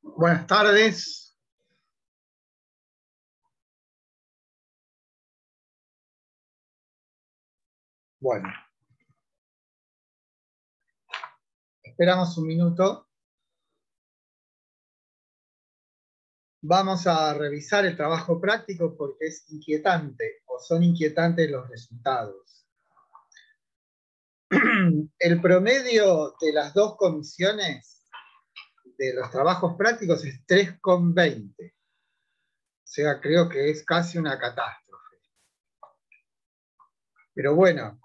Buenas tardes. Bueno, esperamos un minuto. Vamos a revisar el trabajo práctico porque es inquietante o son inquietantes los resultados. El promedio de las dos comisiones de los trabajos prácticos es 3,20. O sea, creo que es casi una catástrofe. Pero bueno,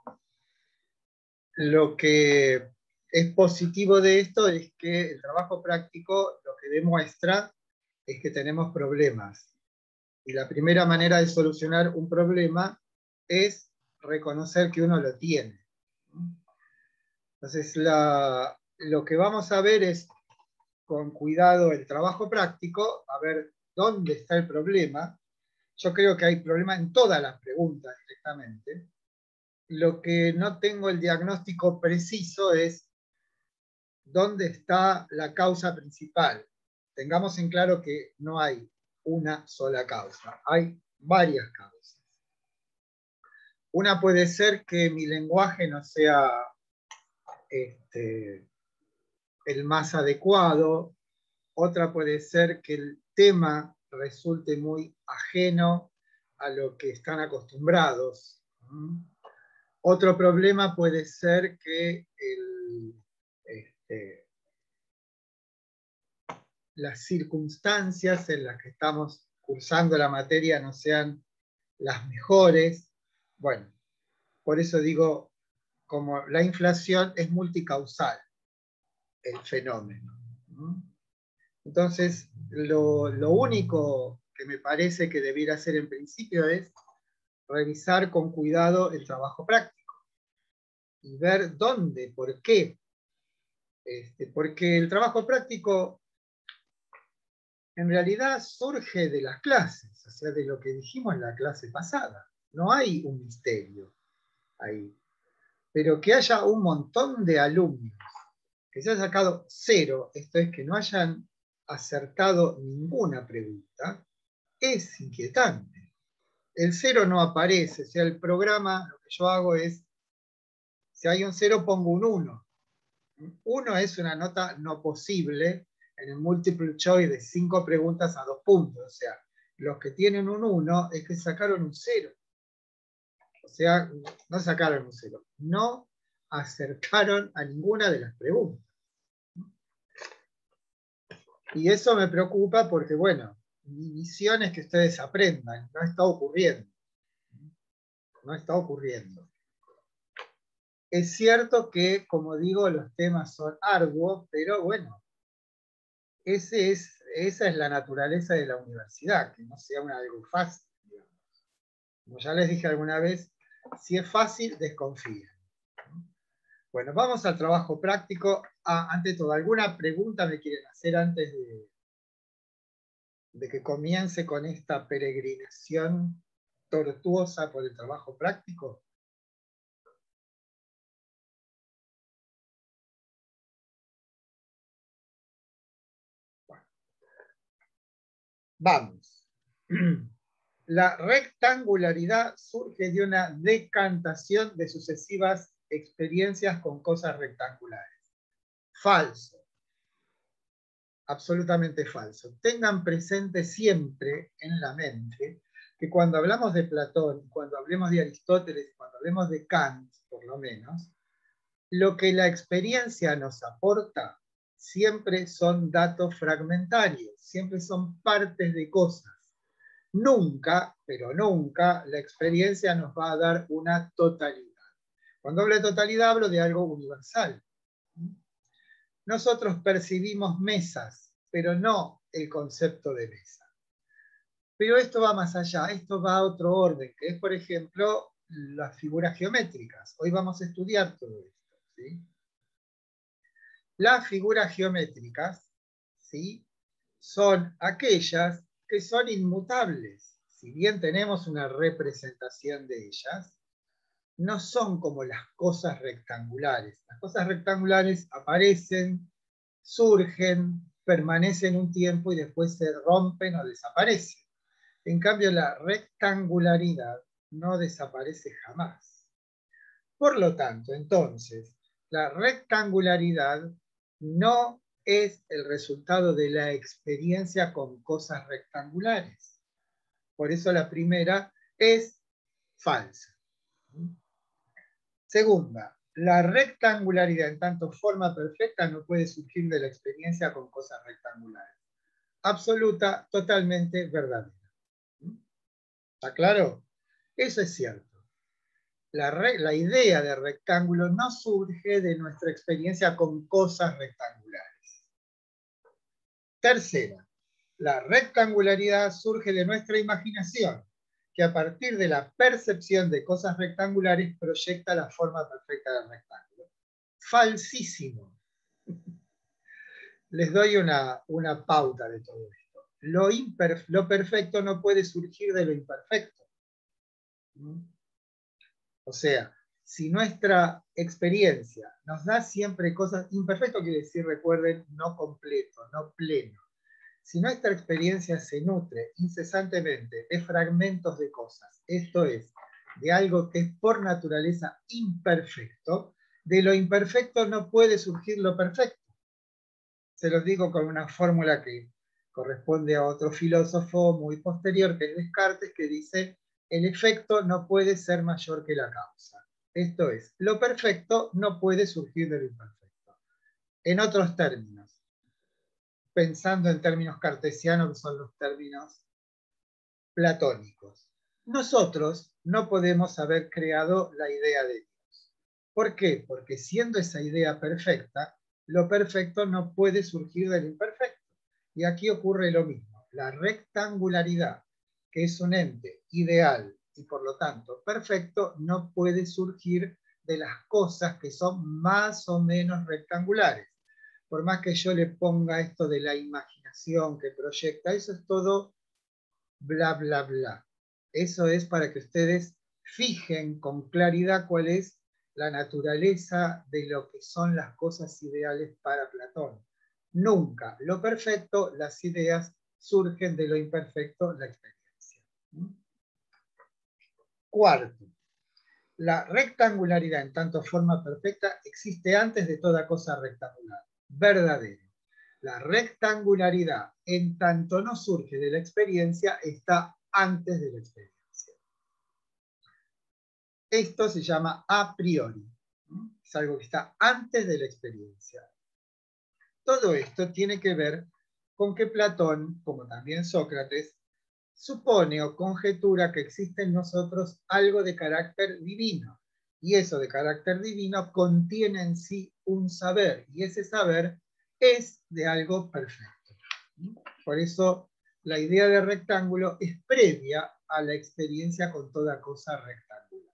lo que es positivo de esto es que el trabajo práctico lo que demuestra es que tenemos problemas. Y la primera manera de solucionar un problema es reconocer que uno lo tiene. Entonces, lo que vamos a ver es, con cuidado, el trabajo práctico, a ver dónde está el problema. Yo creo que hay problema en todas las preguntas directamente. Lo que no tengo el diagnóstico preciso es dónde está la causa principal. Tengamos en claro que no hay una sola causa, hay varias causas. Una puede ser que mi lenguaje no sea el más adecuado, otra puede ser que el tema resulte muy ajeno a lo que están acostumbrados. Otro problema puede ser que las circunstancias en las que estamos cursando la materia no sean las mejores. Bueno, por eso digo, como la inflación es multicausal, el fenómeno. Entonces, lo único que me parece que debiera hacer en principio es revisar con cuidado el trabajo práctico y ver dónde, por qué. Porque el trabajo práctico en realidad surge de las clases, o sea, de lo que dijimos en la clase pasada. No hay un misterio ahí. Pero que haya un montón de alumnos que se hayan sacado 0, esto es, que no hayan acertado ninguna pregunta, es inquietante. El 0 no aparece, o sea, el programa, lo que yo hago es, si hay un 0, pongo un 1. 1 es una nota no posible en el multiple choice de 5 preguntas a 2 puntos. O sea, los que tienen un 1 es que sacaron un 0. O sea, no sacaron un 0. No acertaron a ninguna de las preguntas. Y eso me preocupa porque, bueno, mi misión es que ustedes aprendan. No está ocurriendo. No está ocurriendo. Es cierto que, como digo, los temas son arduos, pero bueno, esa es la naturaleza de la universidad, que no sea algo fácil, digamos. Como ya les dije alguna vez, si es fácil, desconfíen. Bueno, vamos al trabajo práctico. Ante todo, ¿alguna pregunta me quieren hacer antes de que comience con esta peregrinación tortuosa por el trabajo práctico? Bueno, vamos. La rectangularidad surge de una decantación de sucesivas experiencias con cosas rectangulares. Falso. Absolutamente falso. Tengan presente siempre en la mente que cuando hablamos de Platón, cuando hablemos de Aristóteles, cuando hablemos de Kant, por lo menos, lo que la experiencia nos aporta siempre son datos fragmentarios, siempre son partes de cosas. Nunca, pero nunca, la experiencia nos va a dar una totalidad. Cuando hablo de totalidad, hablo de algo universal. Nosotros percibimos mesas, pero no el concepto de mesa. Pero esto va más allá, esto va a otro orden, que es, por ejemplo, las figuras geométricas. Hoy vamos a estudiar todo esto, ¿sí? Las figuras geométricas, ¿sí?, son aquellas que son inmutables. Si bien tenemos una representación de ellas, no son como las cosas rectangulares. Las cosas rectangulares aparecen, surgen, permanecen un tiempo y después se rompen o desaparecen. En cambio, la rectangularidad no desaparece jamás. Por lo tanto, entonces, la rectangularidad no es el resultado de la experiencia con cosas rectangulares. Por eso la primera es falsa. Segunda, la rectangularidad en tanto forma perfecta no puede surgir de la experiencia con cosas rectangulares. Absoluta, totalmente verdadera. ¿Está claro? Eso es cierto. La idea de rectángulo no surge de nuestra experiencia con cosas rectangulares. Tercera, la rectangularidad surge de nuestra imaginación, que a partir de la percepción de cosas rectangulares proyecta la forma perfecta del rectángulo. Falsísimo. Les doy una pauta de todo esto. Lo perfecto no puede surgir de lo imperfecto. O sea, si nuestra experiencia nos da siempre cosas, imperfecto quiere decir, recuerden, no completo, no pleno. Si nuestra experiencia se nutre incesantemente de fragmentos de cosas, esto es, de algo que es por naturaleza imperfecto, de lo imperfecto no puede surgir lo perfecto. Se los digo con una fórmula que corresponde a otro filósofo muy posterior, que es Descartes, que dice: el efecto no puede ser mayor que la causa. Esto es, lo perfecto no puede surgir de lo imperfecto. En otros términos, pensando en términos cartesianos, que son los términos platónicos, nosotros no podemos haber creado la idea de Dios. ¿Por qué? Porque siendo esa idea perfecta, lo perfecto no puede surgir del imperfecto. Y aquí ocurre lo mismo. La rectangularidad, que es un ente ideal y por lo tanto perfecto, no puede surgir de las cosas que son más o menos rectangulares. Por más que yo le ponga esto de la imaginación que proyecta, eso es todo bla, bla, bla. Eso es para que ustedes fijen con claridad cuál es la naturaleza de lo que son las cosas ideales para Platón. Nunca lo perfecto, las ideas surgen de lo imperfecto, la experiencia. Cuarto, la rectangularidad en tanto forma perfecta existe antes de toda cosa rectangular. Verdadero. La rectangularidad en tanto no surge de la experiencia está antes de la experiencia. Esto se llama a priori. Es algo que está antes de la experiencia. Todo esto tiene que ver con que Platón, como también Sócrates, supone o conjetura que existe en nosotros algo de carácter divino. Y eso de carácter divino contiene en sí un saber. Y ese saber es de algo perfecto. Por eso la idea de rectángulo es previa a la experiencia con toda cosa rectangular.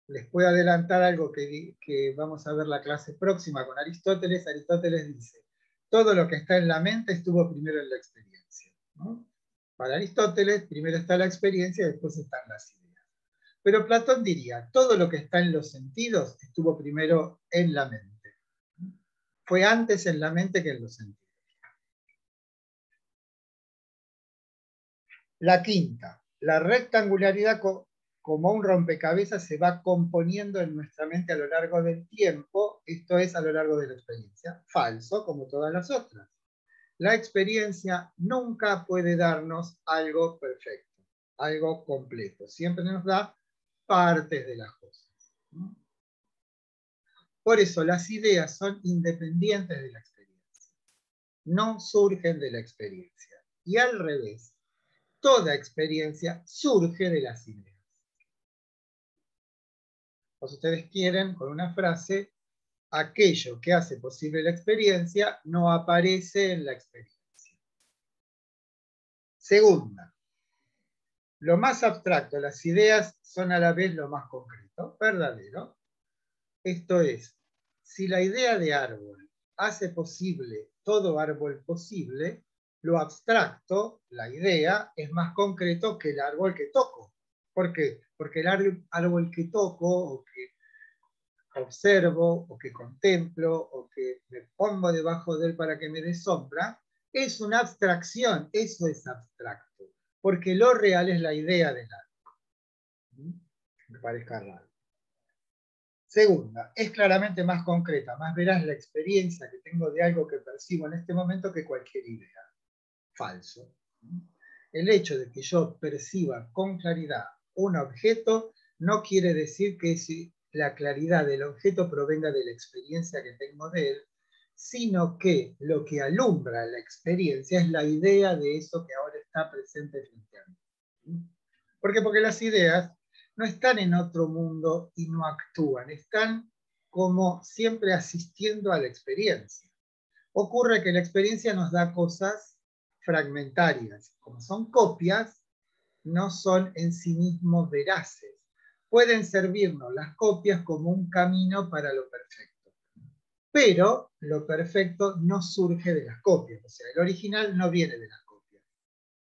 Les puedo adelantar algo que vamos a ver la clase próxima con Aristóteles. Aristóteles dice: todo lo que está en la mente estuvo primero en la experiencia, ¿no? Para Aristóteles, primero está la experiencia y después están las ideas. Pero Platón diría: todo lo que está en los sentidos estuvo primero en la mente. Fue antes en la mente que en los sentidos. La quinta, la rectangularidad como un rompecabezas se va componiendo en nuestra mente a lo largo del tiempo, esto es, a lo largo de la experiencia. Falso, como todas las otras. La experiencia nunca puede darnos algo perfecto, algo completo. Siempre nos da partes de las cosas. Por eso las ideas son independientes de la experiencia. No surgen de la experiencia. Y al revés, toda experiencia surge de las ideas. O si ustedes quieren, con una frase, aquello que hace posible la experiencia no aparece en la experiencia. Segunda, lo más abstracto, las ideas son a la vez lo más concreto, verdadero. Esto es, si la idea de árbol hace posible todo árbol posible, lo abstracto, la idea, es más concreto que el árbol que toco. ¿Por qué? Porque el árbol que toco o que observo, o que contemplo, o que me pongo debajo de él para que me dé sombra, es una abstracción, eso es abstracto, porque lo real es la idea del algo. Me parezca raro. Segunda, es claramente más concreta, más veraz la experiencia que tengo de algo que percibo en este momento que cualquier idea. Falso. El hecho de que yo perciba con claridad un objeto no quiere decir que la claridad del objeto provenga de la experiencia que tengo de él, sino que lo que alumbra la experiencia es la idea de eso que ahora está presente frente a mí. ¿Por qué? Porque las ideas no están en otro mundo y no actúan, están como siempre asistiendo a la experiencia. Ocurre que la experiencia nos da cosas fragmentarias, como son copias, no son en sí mismos veraces. Pueden servirnos las copias como un camino para lo perfecto, pero lo perfecto no surge de las copias, o sea, el original no viene de las copias,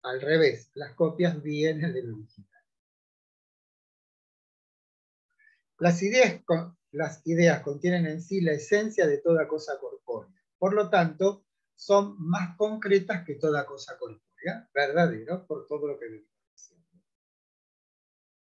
al revés, las copias vienen del original. Las ideas contienen en sí la esencia de toda cosa corpórea. Por lo tanto, son más concretas que toda cosa corpórea, verdadero, por todo lo que venimos diciendo.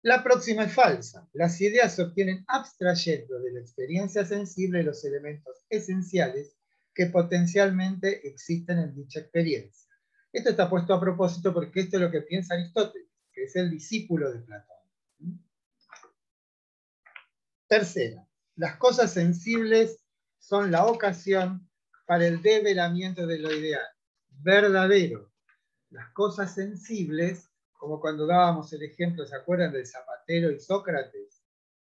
La próxima es falsa. Las ideas se obtienen abstrayendo de la experiencia sensible los elementos esenciales que potencialmente existen en dicha experiencia. Esto está puesto a propósito porque esto es lo que piensa Aristóteles, que es el discípulo de Platón. Tercera, las cosas sensibles son la ocasión para el develamiento de lo ideal. Verdadero. Las cosas sensibles, como cuando dábamos el ejemplo, ¿se acuerdan del zapatero y Sócrates?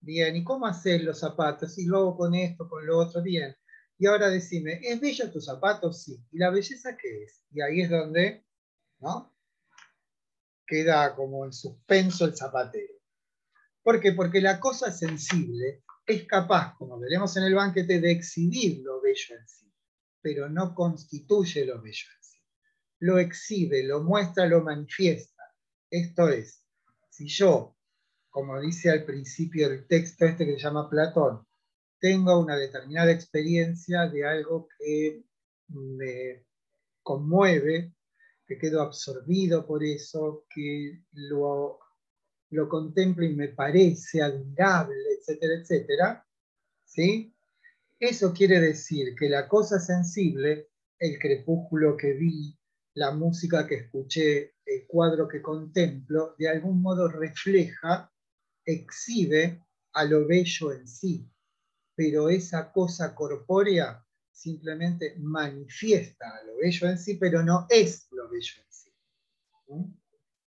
Bien, ¿y cómo haces los zapatos? Y luego con esto, con lo otro, bien. Y ahora decime, ¿es bello tu zapato? Sí. ¿Y la belleza qué es? Y ahí es donde, ¿no? Queda como en suspenso el zapatero. ¿Por qué? Porque la cosa sensible es capaz, como veremos en el banquete, de exhibir lo bello en sí, pero no constituye lo bello en sí. Lo exhibe, lo muestra, lo manifiesta. Esto es, si yo, como dice al principio del texto este que se llama Platón, tengo una determinada experiencia de algo que me conmueve, que quedo absorbido por eso, que lo contemplo y me parece admirable, etcétera, etcétera, ¿sí? Eso quiere decir que la cosa sensible, el crepúsculo que vi, la música que escuché, el cuadro que contemplo, de algún modo refleja, exhibe a lo bello en sí, pero esa cosa corpórea simplemente manifiesta a lo bello en sí, pero no es lo bello en sí.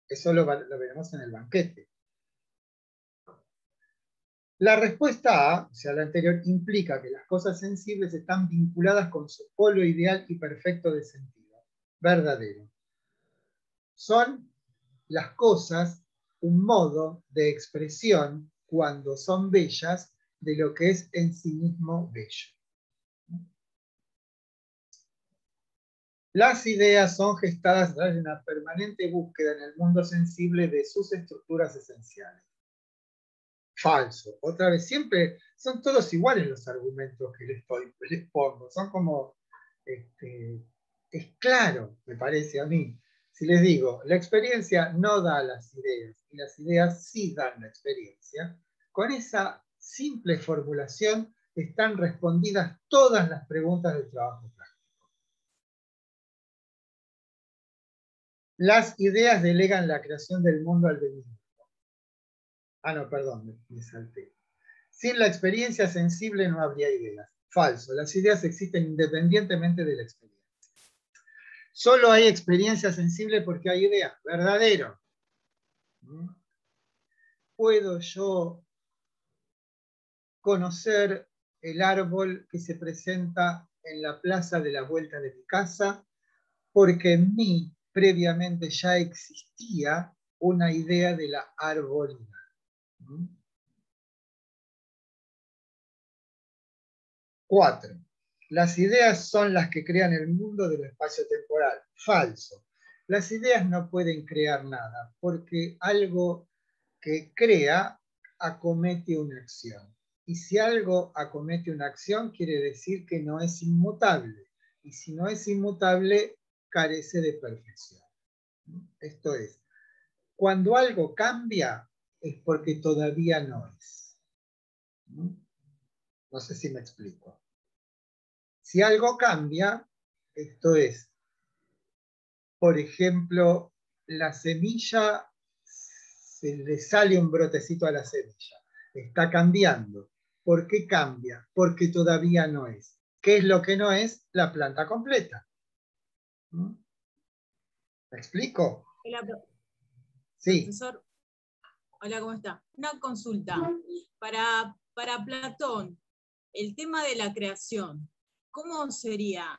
Eso lo veremos en el banquete. La respuesta A, o sea, la anterior, implica que las cosas sensibles están vinculadas con su polo ideal y perfecto de sentido. Verdadero. Son las cosas un modo de expresión, cuando son bellas, de lo que es en sí mismo bello. Las ideas son gestadas a través de una permanente búsqueda en el mundo sensible de sus estructuras esenciales. Falso. Otra vez, siempre son todos iguales los argumentos que les pongo. Son como, es claro, me parece a mí. Si les digo, la experiencia no da las ideas, y las ideas sí dan la experiencia, con esa simple formulación están respondidas todas las preguntas del trabajo práctico. Las ideas delegan la creación del mundo al mismo. Ah, no, perdón, me salté. Sin la experiencia sensible no habría ideas. Falso. Las ideas existen independientemente de la experiencia. Solo hay experiencia sensible porque hay ideas. Verdadero. ¿Puedo yo conocer el árbol que se presenta en la plaza de la vuelta de mi casa? Porque en mí previamente ya existía una idea de la arbolina. 4. Las ideas son las que crean el mundo del espacio temporal. Falso. Las ideas no pueden crear nada, porque algo que crea acomete una acción. Y si algo acomete una acción, quiere decir que no es inmutable. Y si no es inmutable, carece de perfección. Esto es, cuando algo cambia, es porque todavía no es. No sé si me explico. Si algo cambia, esto es, por ejemplo, la semilla, se le sale un brotecito a la semilla. Está cambiando. ¿Por qué cambia? Porque todavía no es. ¿Qué es lo que no es? La planta completa. ¿Me explico? Hola, Sí. profesor. Hola, ¿cómo está? Una consulta. Para Platón, el tema de la creación, ¿cómo sería?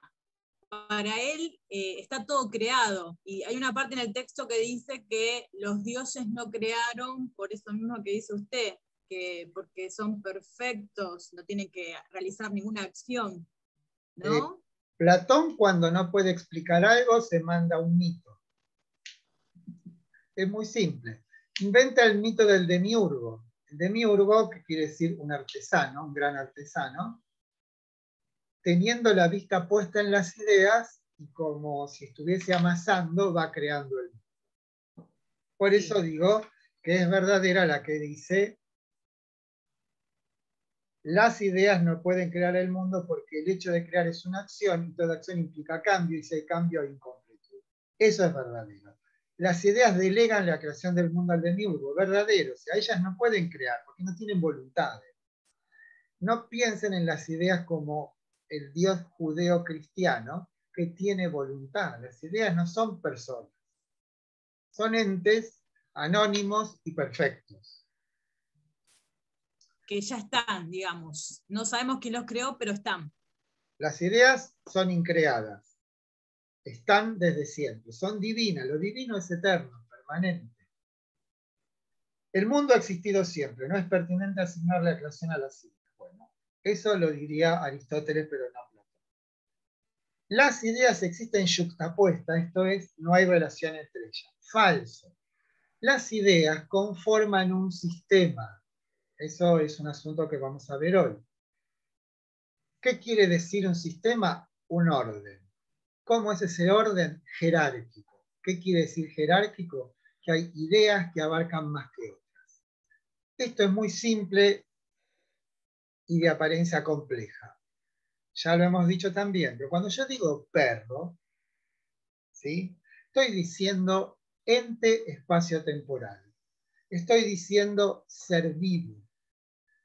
Para él está todo creado. Y hay una parte en el texto que dice que los dioses no crearon, por eso mismo que dice usted, que porque son perfectos, no tienen que realizar ninguna acción, ¿no? Platón, cuando no puede explicar algo, se manda un mito. Es muy simple. Inventa el mito del demiurgo. El demiurgo, que quiere decir un artesano, un gran artesano, teniendo la vista puesta en las ideas y como si estuviese amasando, va creando el mundo. Por eso digo que es verdadera la que dice: las ideas no pueden crear el mundo porque el hecho de crear es una acción y toda acción implica cambio y si hay cambio hay incompletud. Eso es verdadero. Las ideas delegan la creación del mundo al demiurgo, verdadero. O sea, ellas no pueden crear porque no tienen voluntades. No piensen en las ideas como el Dios judeo-cristiano que tiene voluntad. Las ideas no son personas, son entes anónimos y perfectos. Que ya están, digamos. No sabemos quién los creó, pero están. Las ideas son increadas, están desde siempre, son divinas. Lo divino es eterno, permanente. El mundo ha existido siempre, no es pertinente asignar la creación a las ideas. Bueno, eso lo diría Aristóteles, pero no Platón. Las ideas existen yuxtapuestas, esto es, no hay relación entre ellas. Falso. Las ideas conforman un sistema. Eso es un asunto que vamos a ver hoy. ¿Qué quiere decir un sistema? Un orden. ¿Cómo es ese orden? Jerárquico. ¿Qué quiere decir jerárquico? Que hay ideas que abarcan más que otras. Esto es muy simple y de apariencia compleja. Ya lo hemos dicho también, pero cuando yo digo perro, ¿sí? Estoy diciendo ente espacio-temporal. Estoy diciendo ser vivo.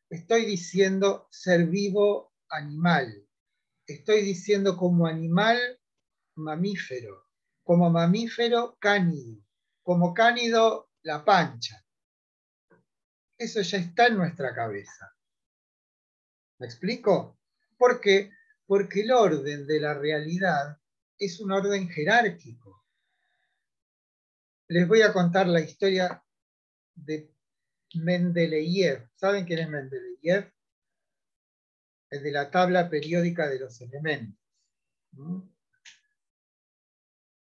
Estoy diciendo ser vivo animal. Estoy diciendo como animal mamífero. Como mamífero cánido. Como cánido la pancha. Eso ya está en nuestra cabeza. ¿Me explico? ¿Por qué? Porque el orden de la realidad es un orden jerárquico. Les voy a contar la historia de Mendeleev. ¿Saben quién es Mendeleev? El de la tabla periódica de los elementos.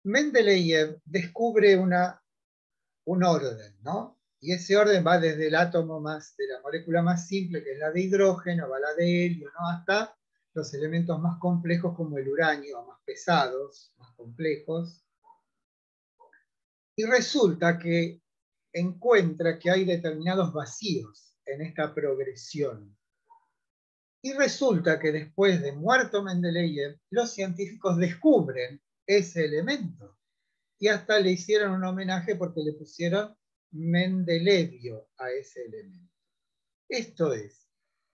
Mendeleev descubre un orden, ¿no? Y ese orden va desde el átomo más, de la molécula más simple, que es la de hidrógeno, va la de helio, ¿no? Hasta los elementos más complejos como el uranio, más pesados, más complejos. Y resulta que encuentra que hay determinados vacíos en esta progresión. Y resulta que después de muerto Mendeleev, los científicos descubren ese elemento. Y hasta le hicieron un homenaje porque le pusieron Mendelevio a ese elemento. Esto es,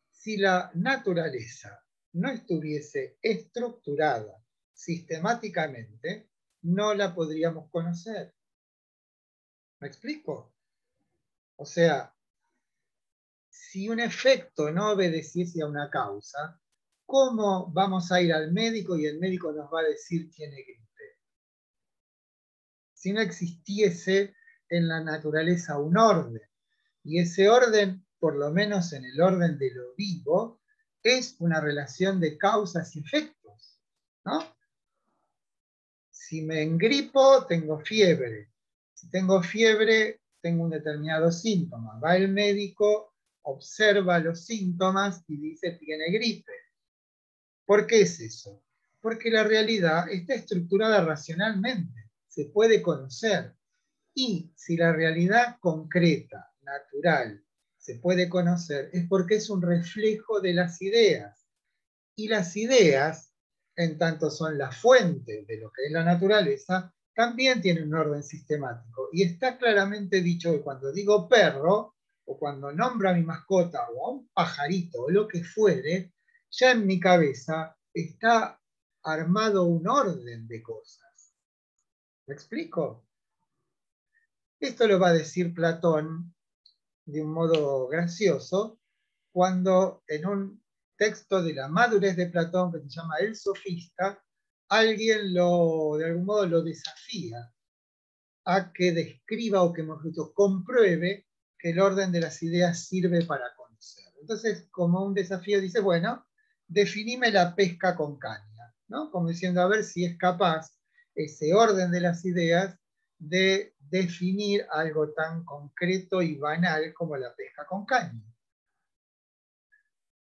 si la naturaleza no estuviese estructurada sistemáticamente, no la podríamos conocer. ¿Me explico? O sea, si un efecto no obedeciese a una causa, ¿cómo vamos a ir al médico y el médico nos va a decir tiene gripe? Si no existiese en la naturaleza un orden, y ese orden, por lo menos en el orden de lo vivo, es una relación de causas y efectos, ¿no? Si me engripo, tengo fiebre. Si tengo fiebre, tengo un determinado síntoma. Va el médico, observa los síntomas y dice tiene gripe. ¿Por qué es eso? Porque la realidad está estructurada racionalmente, se puede conocer. Y si la realidad concreta, natural, se puede conocer, es porque es un reflejo de las ideas. Y las ideas, en tanto son la fuente de lo que es la naturaleza, también tienen un orden sistemático. Y está claramente dicho que cuando digo perro, o cuando nombro a mi mascota, o a un pajarito, o lo que fuere, ya en mi cabeza está armado un orden de cosas. ¿Me explico? Esto lo va a decir Platón de un modo gracioso, cuando en un texto de la madurez de Platón, que se llama El Sofista, alguien de algún modo lo desafía a que describa o que, mejor dicho, compruebe que el orden de las ideas sirve para conocer. Entonces, como un desafío, dice, bueno, definime la pesca con caña, ¿no? Como diciendo, a ver si es capaz ese orden de las ideas de definir algo tan concreto y banal como la pesca con caña.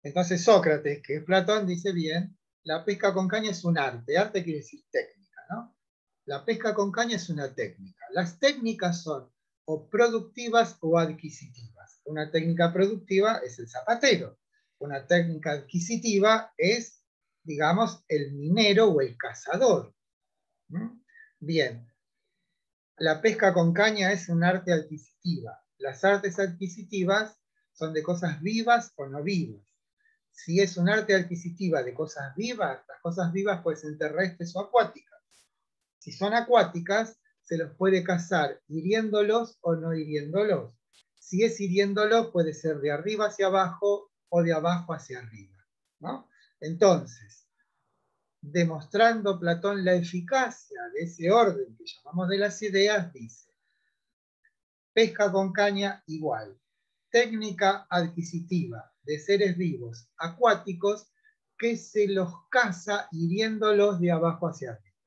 Entonces Sócrates, que es Platón, dice bien, la pesca con caña es un arte. Arte quiere decir técnica, ¿no? La pesca con caña es una técnica. Las técnicas son o productivas o adquisitivas. Una técnica productiva es el zapatero. Una técnica adquisitiva es, digamos, el minero o el cazador. Bien, la pesca con caña es un arte adquisitiva. Las artes adquisitivas son de cosas vivas o no vivas. Si es un arte adquisitiva de cosas vivas, las cosas vivas pueden ser terrestres o acuáticas. Si son acuáticas, se los puede cazar hiriéndolos o no hiriéndolos. Si es hiriéndolos, puede ser de arriba hacia abajo o de abajo hacia arriba, ¿no? Entonces, demostrando Platón la eficacia de ese orden que llamamos de las ideas, dice, pesca con caña igual, técnica adquisitiva de seres vivos acuáticos que se los caza hiriéndolos de abajo hacia arriba.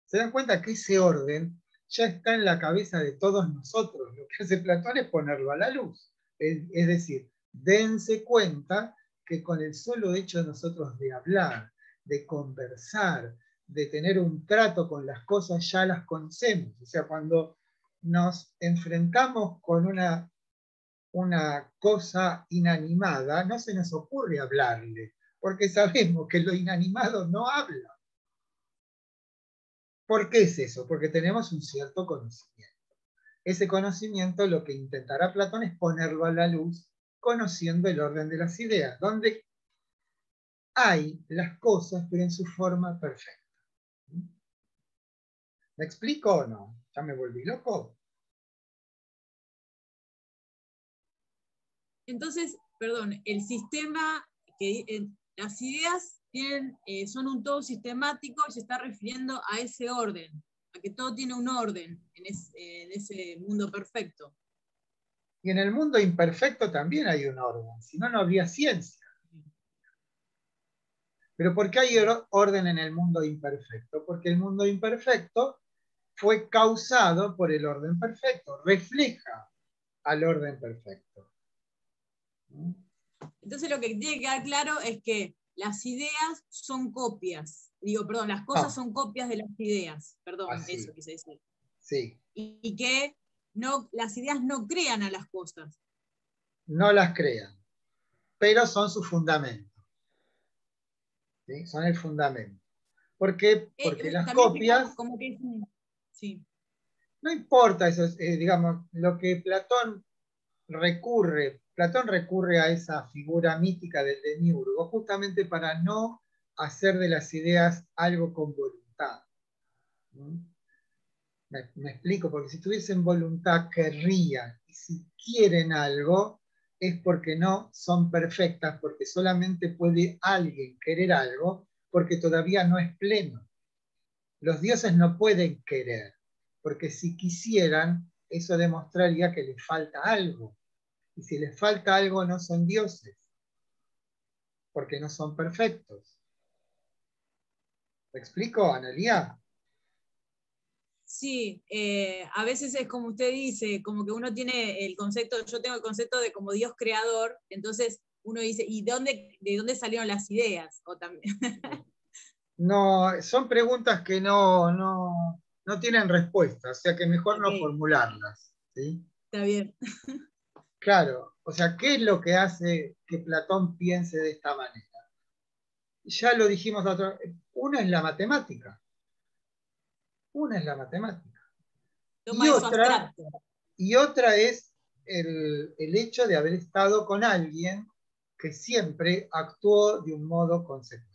Se dan cuenta que ese orden ya está en la cabeza de todos nosotros. Lo que hace Platón es ponerlo a la luz. Es decir, dense cuenta que con el solo hecho de nosotros de hablar, de conversar, de tener un trato con las cosas, ya las conocemos. O sea, cuando nos enfrentamos con una cosa inanimada, no se nos ocurre hablarle, porque sabemos que lo inanimado no habla. ¿Por qué es eso? Porque tenemos un cierto conocimiento. Ese conocimiento lo que intentará Platón es ponerlo a la luz, conociendo el orden de las ideas, donde hay las cosas, pero en su forma perfecta. ¿Me explico o no? ¿Ya me volví loco? Entonces, perdón, el sistema, las ideas son un todo sistemático y se está refiriendo a ese orden, a que todo tiene un orden en ese mundo perfecto. Y en el mundo imperfecto también hay un orden, si no, no habría ciencia. ¿Pero por qué hay orden en el mundo imperfecto? Porque el mundo imperfecto fue causado por el orden perfecto, refleja al orden perfecto. Entonces lo que tiene que quedar claro es que las ideas son copias. Perdón, las cosas son copias de las ideas. Perdón, así. eso quise decir. Sí. Y que las ideas no crean a las cosas. No las crean, pero son su fundamento. ¿Sí? Son el fundamento. ¿Por qué? Porque las copias... Como que, sí. No importa eso, digamos, lo que Platón recurre a esa figura mítica del demiurgo, justamente para no hacer de las ideas algo con voluntad. Me explico, porque si tuviesen voluntad querrían, y si quieren algo es porque no son perfectas, porque solamente puede alguien querer algo porque todavía no es pleno. Los dioses no pueden querer, porque si quisieran, eso demostraría que les falta algo. Y si les falta algo, no son dioses, porque no son perfectos. ¿Me explico, Analía? Sí, a veces es como usted dice, como que uno tiene el concepto, yo tengo el concepto de como Dios creador, entonces uno dice, ¿y de dónde salieron las ideas? O también. No, son preguntas que no tienen respuesta, o sea que mejor no Ok, formularlas, ¿sí? está bien. Claro, o sea, ¿qué es lo que hace que Platón piense de esta manera? Ya lo dijimos la otra vez, una es la matemática, y Toma eso otra, abstracto. y otra es el hecho de haber estado con alguien que siempre actuó de un modo consecuente.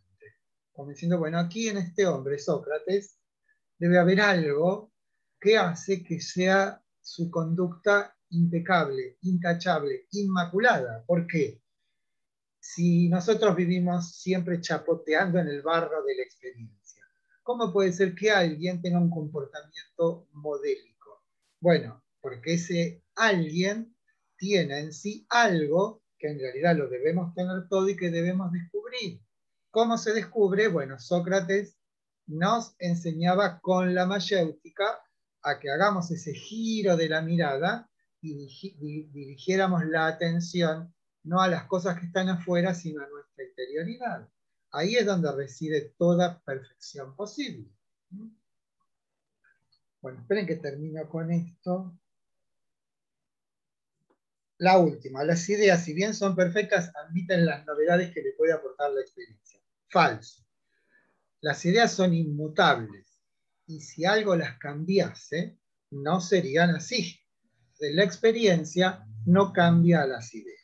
Como diciendo, bueno, aquí en este hombre, Sócrates, debe haber algo que hace que sea su conducta impecable, intachable, inmaculada. ¿Por qué? Si nosotros vivimos siempre chapoteando en el barro de la experiencia, ¿cómo puede ser que alguien tenga un comportamiento modélico? Bueno, porque ese alguien tiene en sí algo que en realidad lo debemos tener todo y que debemos descubrir. ¿Cómo se descubre? Bueno, Sócrates nos enseñaba con la mayéutica a que hagamos ese giro de la mirada y dirigiéramos la atención no a las cosas que están afuera, sino a nuestra interioridad. Ahí es donde reside toda perfección posible. Bueno, esperen que termino con esto. La última, las ideas, si bien son perfectas, admiten las novedades que le puede aportar la experiencia. Falso. Las ideas son inmutables y si algo las cambiase, no serían así. La experiencia no cambia a las ideas.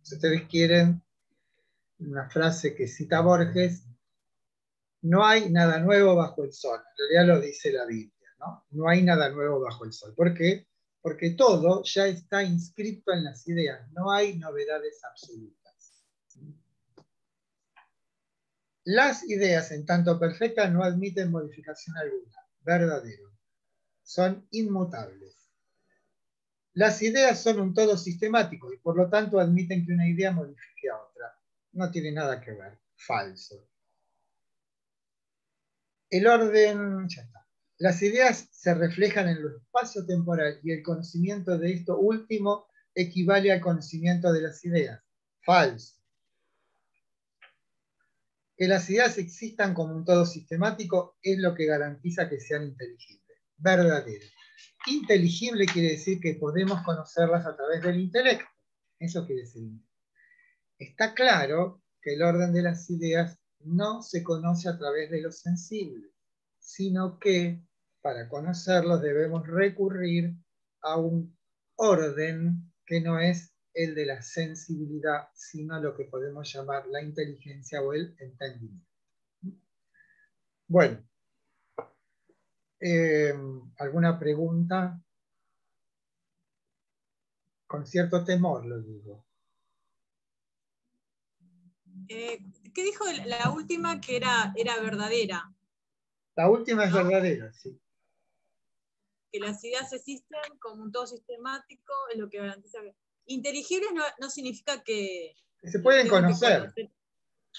Si ustedes quieren una frase que cita Borges, no hay nada nuevo bajo el sol. En realidad lo dice la Biblia, ¿no? No hay nada nuevo bajo el sol. ¿Por qué? Porque todo ya está inscrito en las ideas. No hay novedades absolutas. Las ideas, en tanto perfectas, no admiten modificación alguna. Verdadero. Son inmutables. Las ideas son un todo sistemático y por lo tanto admiten que una idea modifique a otra. No tiene nada que ver. Falso. El orden, ya está. Las ideas se reflejan en lo espacio-temporal y el conocimiento de esto último equivale al conocimiento de las ideas. Falso. Que las ideas existan como un todo sistemático es lo que garantiza que sean inteligibles. Verdadero. Inteligible quiere decir que podemos conocerlas a través del intelecto. Eso quiere decir. Está claro que el orden de las ideas no se conoce a través de lo sensible, sino que para conocerlos debemos recurrir a un orden que no es el de la sensibilidad, sino lo que podemos llamar la inteligencia o el entendimiento. Bueno, ¿alguna pregunta? Con cierto temor lo digo. ¿Qué dijo la última que era verdadera? La última es ¿No? verdadera, sí. Que las ideas existen como un todo sistemático, es lo que garantiza que... Inteligibles no significa que Se los pueden tengo que conocer. conocer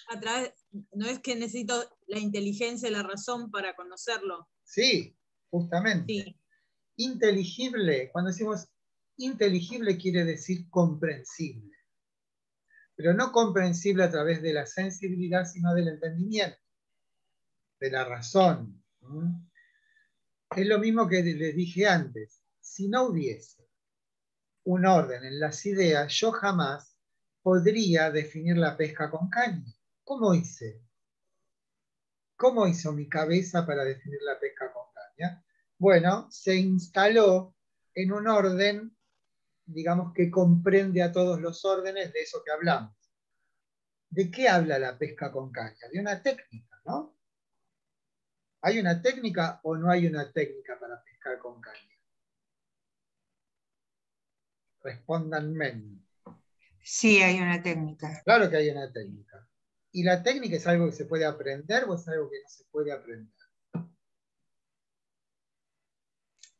a través, no es que necesito la inteligencia y la razón para conocerlo. Sí, justamente. Sí. Inteligible, cuando decimos inteligible quiere decir comprensible, pero no comprensible a través de la sensibilidad, sino del entendimiento, de la razón. Es lo mismo que les dije antes, si no hubiese un orden en las ideas, yo jamás podría definir la pesca con caña. ¿Cómo hice? ¿Cómo hizo mi cabeza para definir la pesca con caña? Bueno, se instaló en un orden, digamos, que comprende a todos los órdenes de eso que hablamos. ¿De qué habla la pesca con caña? De una técnica, ¿no? ¿Hay una técnica o no hay una técnica para pescar con caña? Respóndanme. Sí, hay una técnica. Claro que hay una técnica. ¿Y la técnica es algo que se puede aprender o es algo que no se puede aprender?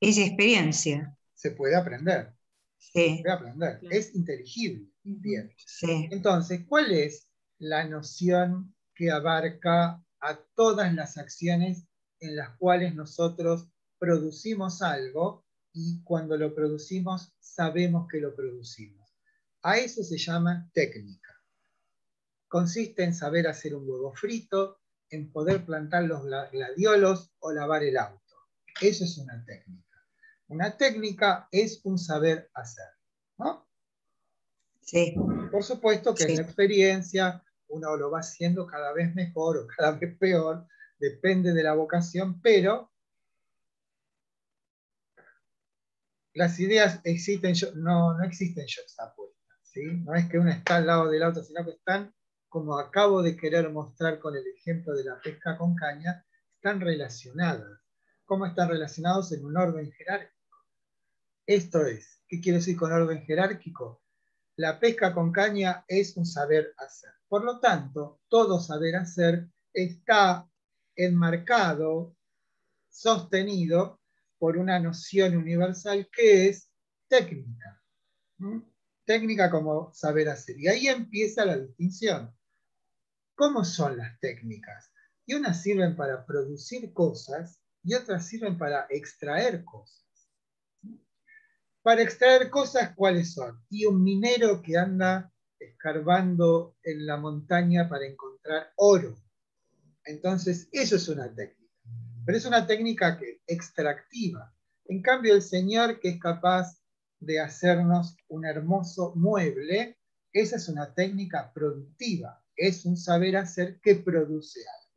Es experiencia. Se puede aprender. Se Sí, puede aprender. Claro. Es inteligible. Bien. sí. Entonces, ¿cuál es la noción que abarca a todas las acciones en las cuales nosotros producimos algo y cuando lo producimos sabemos que lo producimos. A eso se llama técnica. Consiste en saber hacer un huevo frito, en poder plantar los gladiolos o lavar el auto. Eso es una técnica. Una técnica es un saber hacer, ¿no? Sí. Por supuesto que Sí. en la experiencia uno lo va haciendo cada vez mejor o cada vez peor, depende de la vocación, pero las ideas existen, no existen juxtapuestas, ¿sí? No es que una está al lado del otro, sino que están, como acabo de querer mostrar con el ejemplo de la pesca con caña, están relacionadas. ¿Cómo están relacionados? En un orden jerárquico. Esto es, ¿qué quiero decir con orden jerárquico? La pesca con caña es un saber hacer. Por lo tanto, todo saber hacer está enmarcado, sostenido por una noción universal que es técnica. ¿Mm? Técnica como saber hacer. Y ahí empieza la distinción. ¿Cómo son las técnicas? Y unas sirven para producir cosas y otras sirven para extraer cosas. Para extraer cosas, ¿cuáles son? Y un minero que anda escarbando en la montaña para encontrar oro. Entonces, eso es una técnica. Pero es una técnica que, extractiva. En cambio, el Señor que es capaz de hacernos un hermoso mueble, esa es una técnica productiva. Es un saber hacer que produce algo.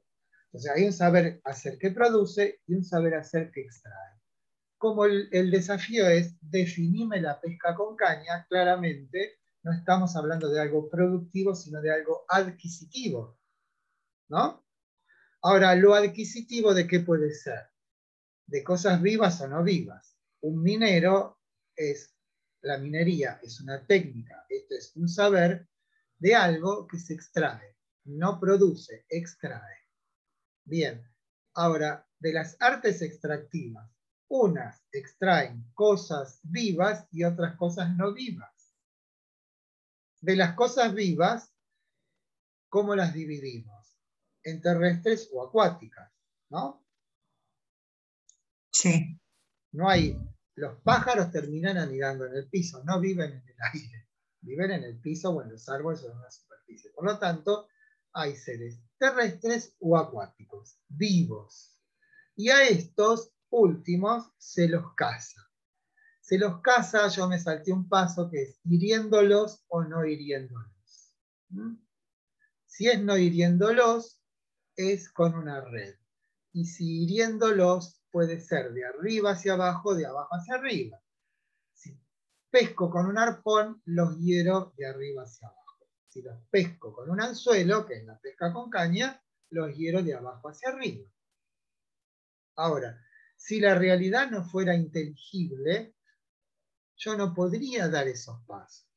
Entonces, hay un saber hacer que produce y un saber hacer que extrae. Como el desafío es definirme la pesca con caña, claramente no estamos hablando de algo productivo, sino de algo adquisitivo, ¿no? Ahora, lo adquisitivo, ¿de qué puede ser? De cosas vivas o no vivas. Un minero la minería es una técnica, esto es un saber de algo que se extrae, no produce, extrae. Bien, ahora, de las artes extractivas, unas extraen cosas vivas y otras cosas no vivas. De las cosas vivas, ¿cómo las dividimos? En terrestres o acuáticas, ¿no? Sí. No hay, los pájaros terminan anidando en el piso, no viven en el aire, viven en el piso o en los árboles o en una superficie. Por lo tanto, hay seres terrestres o acuáticos, vivos. Y a estos últimos se los caza. Se los caza, yo me salté un paso que es hiriéndolos o no hiriéndolos. ¿Mm? Si es no hiriéndolos, es con una red. Y si hiriéndolos, puede ser de arriba hacia abajo, de abajo hacia arriba. Si pesco con un arpón, los hiero de arriba hacia abajo. Si los pesco con un anzuelo, que es la pesca con caña, los hiero de abajo hacia arriba. Ahora, si la realidad no fuera inteligible, yo no podría dar esos pasos.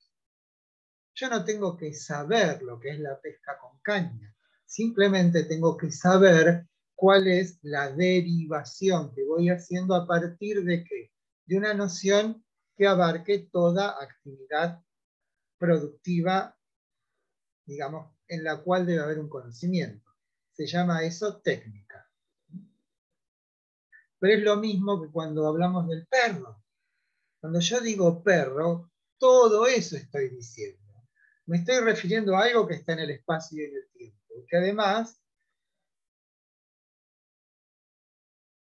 Yo no tengo que saber lo que es la pesca con caña. Simplemente tengo que saber cuál es la derivación que voy haciendo a partir de qué? De una noción que abarque toda actividad productiva, digamos, en la cual debe haber un conocimiento. Se llama eso técnica. Pero es lo mismo que cuando hablamos del perro. Cuando yo digo perro, todo eso estoy diciendo. Me estoy refiriendo a algo que está en el espacio y en el tiempo. Que además,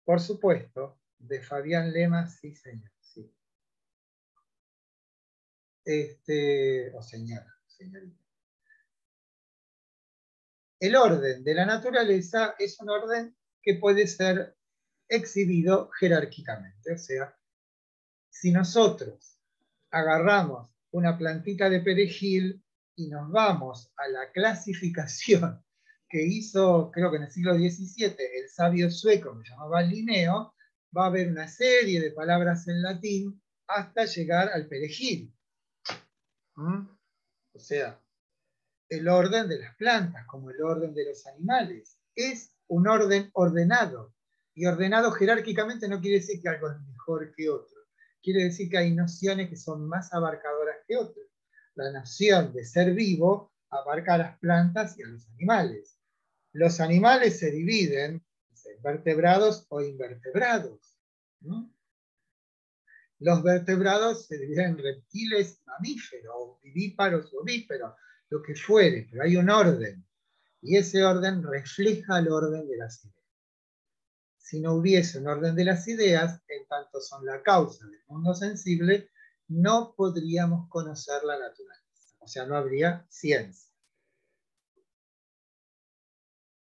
por supuesto, de Fabián Lema, sí señor, sí. O señora, señorita. El orden de la naturaleza es un orden que puede ser exhibido jerárquicamente. O sea, si nosotros agarramos una plantita de perejil y nos vamos a la clasificación que hizo, creo que en el siglo XVII, el sabio sueco que se llamaba Linneo, va a haber una serie de palabras en latín hasta llegar al perejil. O sea, el orden de las plantas, como el orden de los animales, es un orden ordenado. Y ordenado jerárquicamente no quiere decir que algo es mejor que otro. Quiere decir que hay nociones que son más abarcadoras que otras. La noción de ser vivo abarca a las plantas y a los animales. Los animales se dividen fíjense, vertebrados o invertebrados, ¿no? Los vertebrados se dividen en reptiles, mamíferos, o vivíparos o ovíperos, lo que fuere, pero hay un orden, y ese orden refleja el orden de las ideas. Si no hubiese un orden de las ideas, en tanto son la causa del mundo sensible, no podríamos conocer la naturaleza. O sea, no habría ciencia.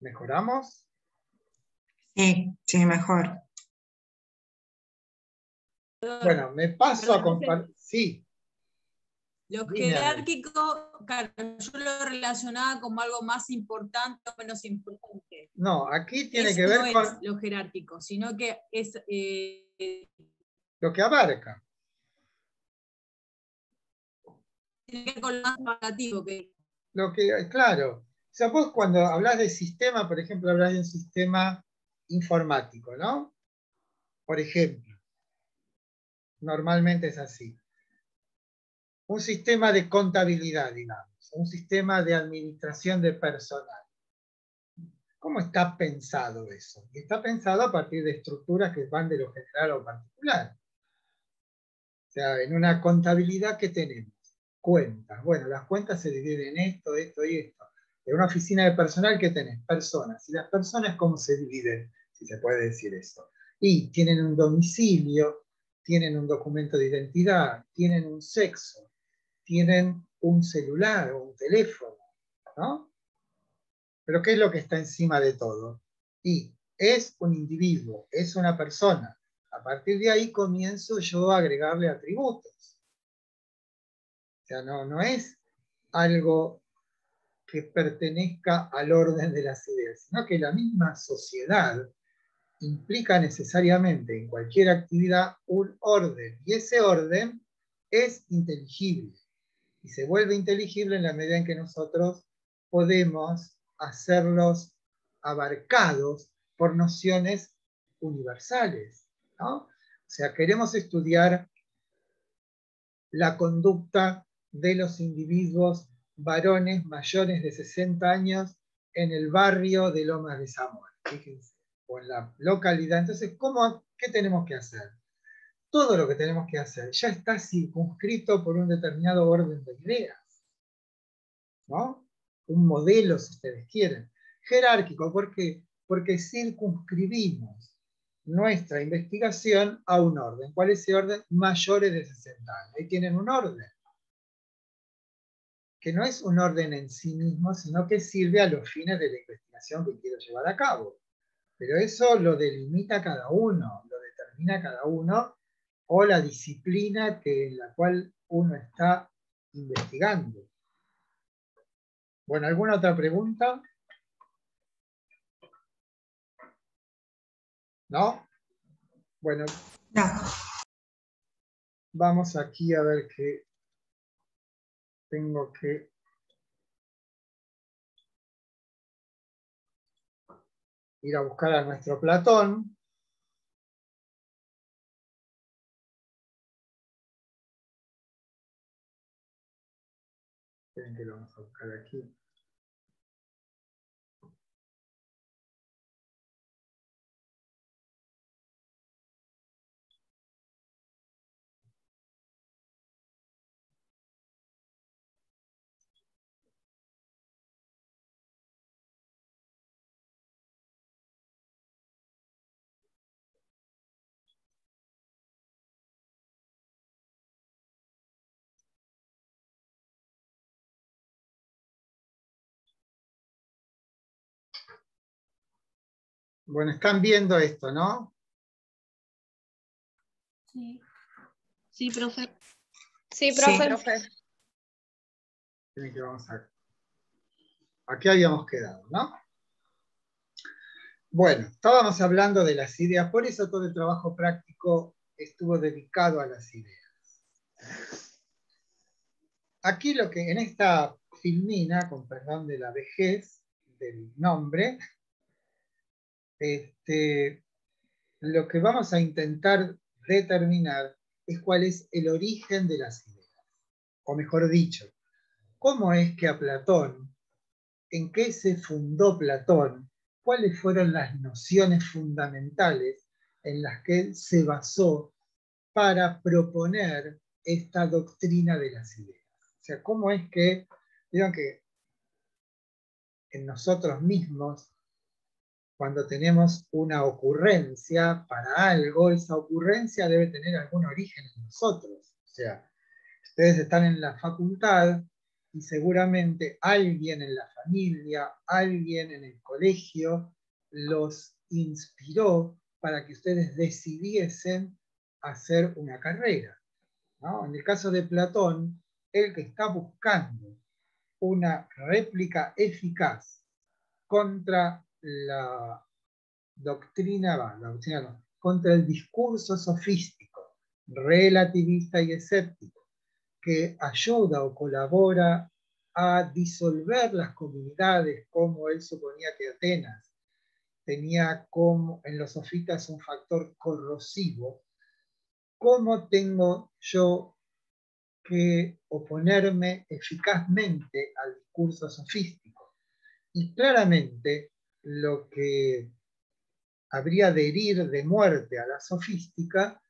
¿Mejoramos? Sí, sí, mejor. Bueno, me paso a Perdón, compartir. Sí. Lo Dime, Ana. jerárquico, claro, yo lo relacionaba como algo más importante o menos importante. No, aquí tiene Eso que ver no es con lo jerárquico, sino que es lo que abarca. tiene que ver con lo más relativo que Lo que, claro. O sea, vos cuando hablas de sistema, por ejemplo, hablas de un sistema informático, ¿no? Por ejemplo, normalmente es así. Un sistema de contabilidad, digamos, un sistema de administración de personal. ¿Cómo está pensado eso? Y está pensado a partir de estructuras que van de lo general a lo particular. O sea, en una contabilidad, ¿qué tenemos? Cuentas. Bueno, las cuentas se dividen en esto, esto y esto. En una oficina de personal, ¿qué tenés? Personas. ¿Y las personas cómo se dividen? Si se puede decir eso. Y tienen un domicilio, tienen un documento de identidad, tienen un sexo, tienen un celular o un teléfono, ¿no? Pero ¿qué es lo que está encima de todo? Y es un individuo, es una persona. A partir de ahí comienzo yo a agregarle atributos. O sea, no es algo que pertenezca al orden de las ideas, sino que la misma sociedad implica necesariamente en cualquier actividad un orden, y ese orden es inteligible, y se vuelve inteligible en la medida en que nosotros podemos hacerlos abarcados por nociones universales, ¿no? O sea, queremos estudiar la conducta de los individuos varones mayores de 60 años en el barrio de Lomas de Zamora, fíjense, o en la localidad. Entonces, ¿qué tenemos que hacer? Todo lo que tenemos que hacer ya está circunscrito por un determinado orden de ideas, ¿no? Un modelo, si ustedes quieren. Jerárquico, ¿por qué? Porque circunscribimos nuestra investigación a un orden. ¿Cuál es ese orden? Mayores de 60 años. Ahí tienen un orden, que no es un orden en sí mismo, sino que sirve a los fines de la investigación que quiero llevar a cabo. Pero eso lo delimita cada uno, lo determina cada uno, o la disciplina en la cual uno está investigando. Bueno, ¿alguna otra pregunta? ¿No? Bueno, No. vamos aquí a ver qué tengo que... ir a buscar a nuestro Platón. Esperen que lo vamos a buscar aquí. Bueno, están viendo esto, ¿no? Sí. Sí, profe. Sí, profe. Tienen que vamos a... Aquí habíamos quedado, ¿no? Bueno, estábamos hablando de las ideas, por eso todo el trabajo práctico estuvo dedicado a las ideas. Aquí lo que en esta filmina, con perdón de la vejez del nombre, lo que vamos a intentar determinar es cuál es el origen de las ideas. O mejor dicho, cómo es que a Platón, en qué se fundó Platón cuáles fueron las nociones fundamentales en las que él se basó para proponer esta doctrina de las ideas. O sea, cómo es que, digan que en nosotros mismos, cuando tenemos una ocurrencia para algo, esa ocurrencia debe tener algún origen en nosotros. O sea, ustedes están en la facultad y seguramente alguien en la familia, alguien en el colegio, los inspiró para que ustedes decidiesen hacer una carrera, ¿no? En el caso de Platón, el que está buscando una réplica eficaz contra la doctrina, no, contra el discurso sofístico, relativista y escéptico, que ayuda o colabora a disolver las comunidades, como él suponía que Atenas tenía como en los sofistas un factor corrosivo. ¿Cómo tengo yo que oponerme eficazmente al discurso sofístico? Y claramente lo que habría de herir de muerte a la sofística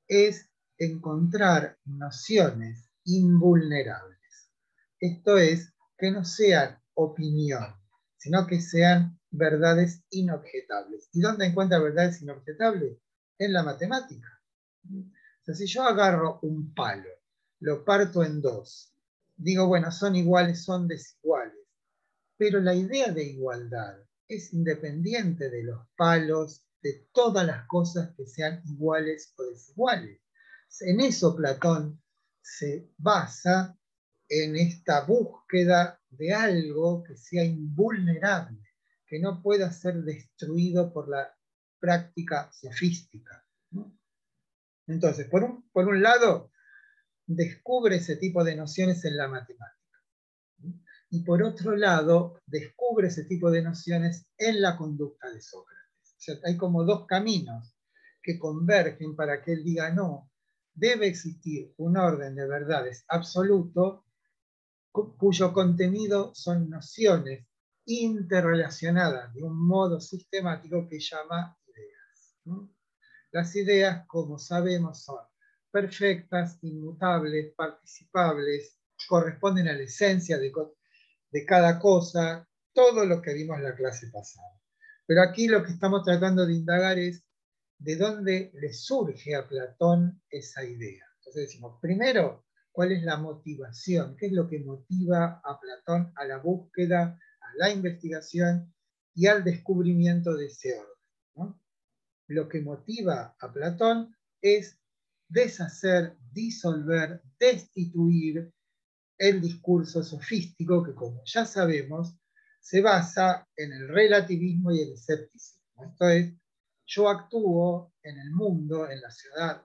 es encontrar nociones invulnerables. Esto es, que no sean opinión, sino que sean verdades inobjetables. ¿Y dónde encuentra verdades inobjetables? En la matemática. O sea, si yo agarro un palo, lo parto en dos, digo, bueno, son iguales, son desiguales, pero la idea de igualdad es independiente de los palos, de todas las cosas que sean iguales o desiguales. En eso Platón se basa, en esta búsqueda de algo que sea invulnerable, que no pueda ser destruido por la práctica sofística, ¿no? Entonces, por un lado, descubre ese tipo de nociones en la matemática, ¿no? Y por otro lado, descubre ese tipo de nociones en la conducta de Sócrates. O sea, hay como dos caminos que convergen para que él diga, no, debe existir un orden de verdades absoluto cuyo contenido son nociones interrelacionadas de un modo sistemático que llama ideas, ¿no? Las ideas, como sabemos, son perfectas, inmutables, participables, corresponden a la esencia de cada cosa, todo lo que vimos en la clase pasada. Pero aquí lo que estamos tratando de indagar es de dónde le surge a Platón esa idea. Entonces decimos, primero, ¿cuál es la motivación? ¿Qué es lo que motiva a Platón a la búsqueda, a la investigación y al descubrimiento de ese orden, ¿no? Lo que motiva a Platón es deshacer, disolver, destituir el discurso sofístico que, como ya sabemos, se basa en el relativismo y el escepticismo. Esto es, yo actúo en el mundo, en la ciudad,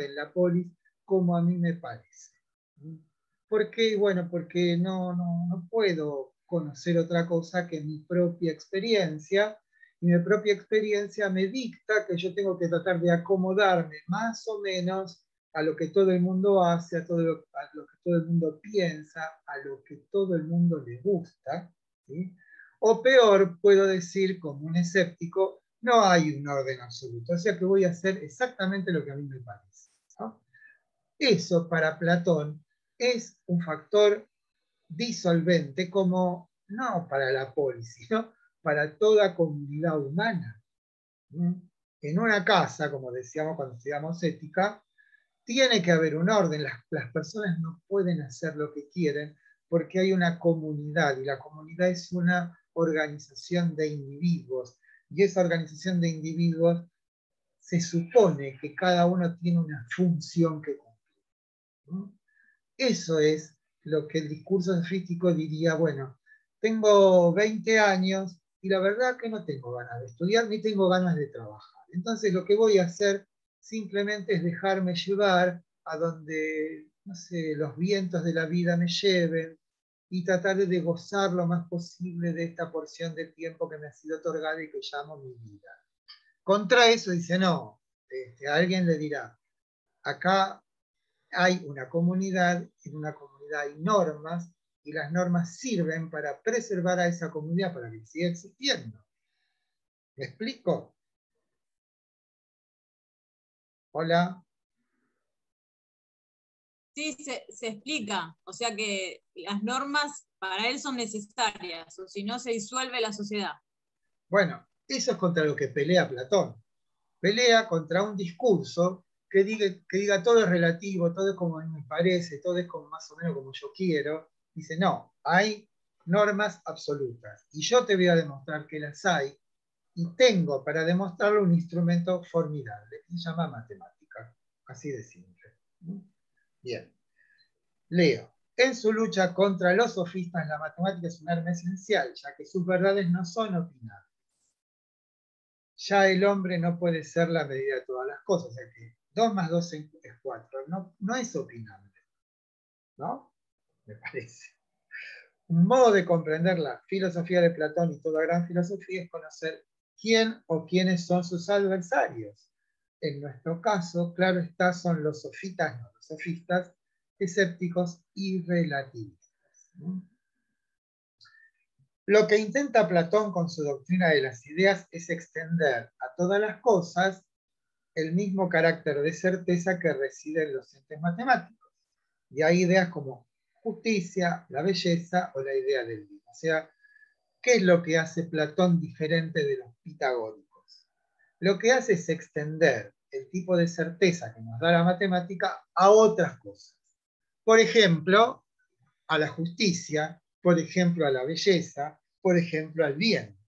en la polis, como a mí me parece. ¿Por qué? Bueno, porque no puedo conocer otra cosa que mi propia experiencia, y mi propia experiencia me dicta que yo tengo que tratar de acomodarme más o menos a lo que todo el mundo hace, a lo que todo el mundo piensa, a lo que todo el mundo le gusta, ¿sí? O peor, puedo decir como un escéptico, no hay un orden absoluto, o sea que voy a hacer exactamente lo que a mí me parece, ¿no? Eso para Platón es un factor disolvente, como no para la polis, sino para toda comunidad humana. En una casa, como decíamos cuando estudiamos ética, tiene que haber un orden. Las personas no pueden hacer lo que quieren porque hay una comunidad y la comunidad es una organización de individuos y esa organización de individuos se supone que cada uno tiene una función que cumplir, ¿no? Eso es lo que el discurso sofístico diría, bueno, tengo 20 años y la verdad que no tengo ganas de estudiar ni tengo ganas de trabajar. Entonces lo que voy a hacer simplemente es dejarme llevar a donde, no sé, los vientos de la vida me lleven y tratar de gozar lo más posible de esta porción de tiempo que me ha sido otorgada y que llamo mi vida. Contra eso dice, no, alguien le dirá, acá hay una comunidad, en una comunidad hay normas, y las normas sirven para preservar a esa comunidad, para que siga existiendo. ¿Me explico? Hola. Sí, se explica. O sea que las normas para él son necesarias, o si no se disuelve la sociedad. Bueno, eso es contra lo que pelea Platón. Pelea contra un discurso que diga todo es relativo, todo es como a mí me parece, todo es como más o menos como yo quiero. Dice, no, hay normas absolutas. Y yo te voy a demostrar que las hay, y tengo para demostrarlo un instrumento formidable, que se llama matemática. Así de simple. Bien. Leo. En su lucha contra los sofistas, la matemática es un arma esencial, ya que sus verdades no son opinables. Ya el hombre no puede ser la medida de todas las cosas, o sea que 2 más 2 es 4, no es opinable, ¿no? Me parece. Un modo de comprender la filosofía de Platón y toda gran filosofía es conocer quién o quiénes son sus adversarios. En nuestro caso, claro está, son los sofistas, no los sofistas, escépticos y relativistas. Lo que intenta Platón con su doctrina de las ideas es extender a todas las cosas el mismo carácter de certeza que reside en los entes matemáticos. Y hay ideas como justicia, la belleza o la idea del bien. O sea, ¿qué es lo que hace Platón diferente de los pitagóricos? Lo que hace es extender el tipo de certeza que nos da la matemática a otras cosas. Por ejemplo, a la justicia, por ejemplo, a la belleza, por ejemplo, al bien.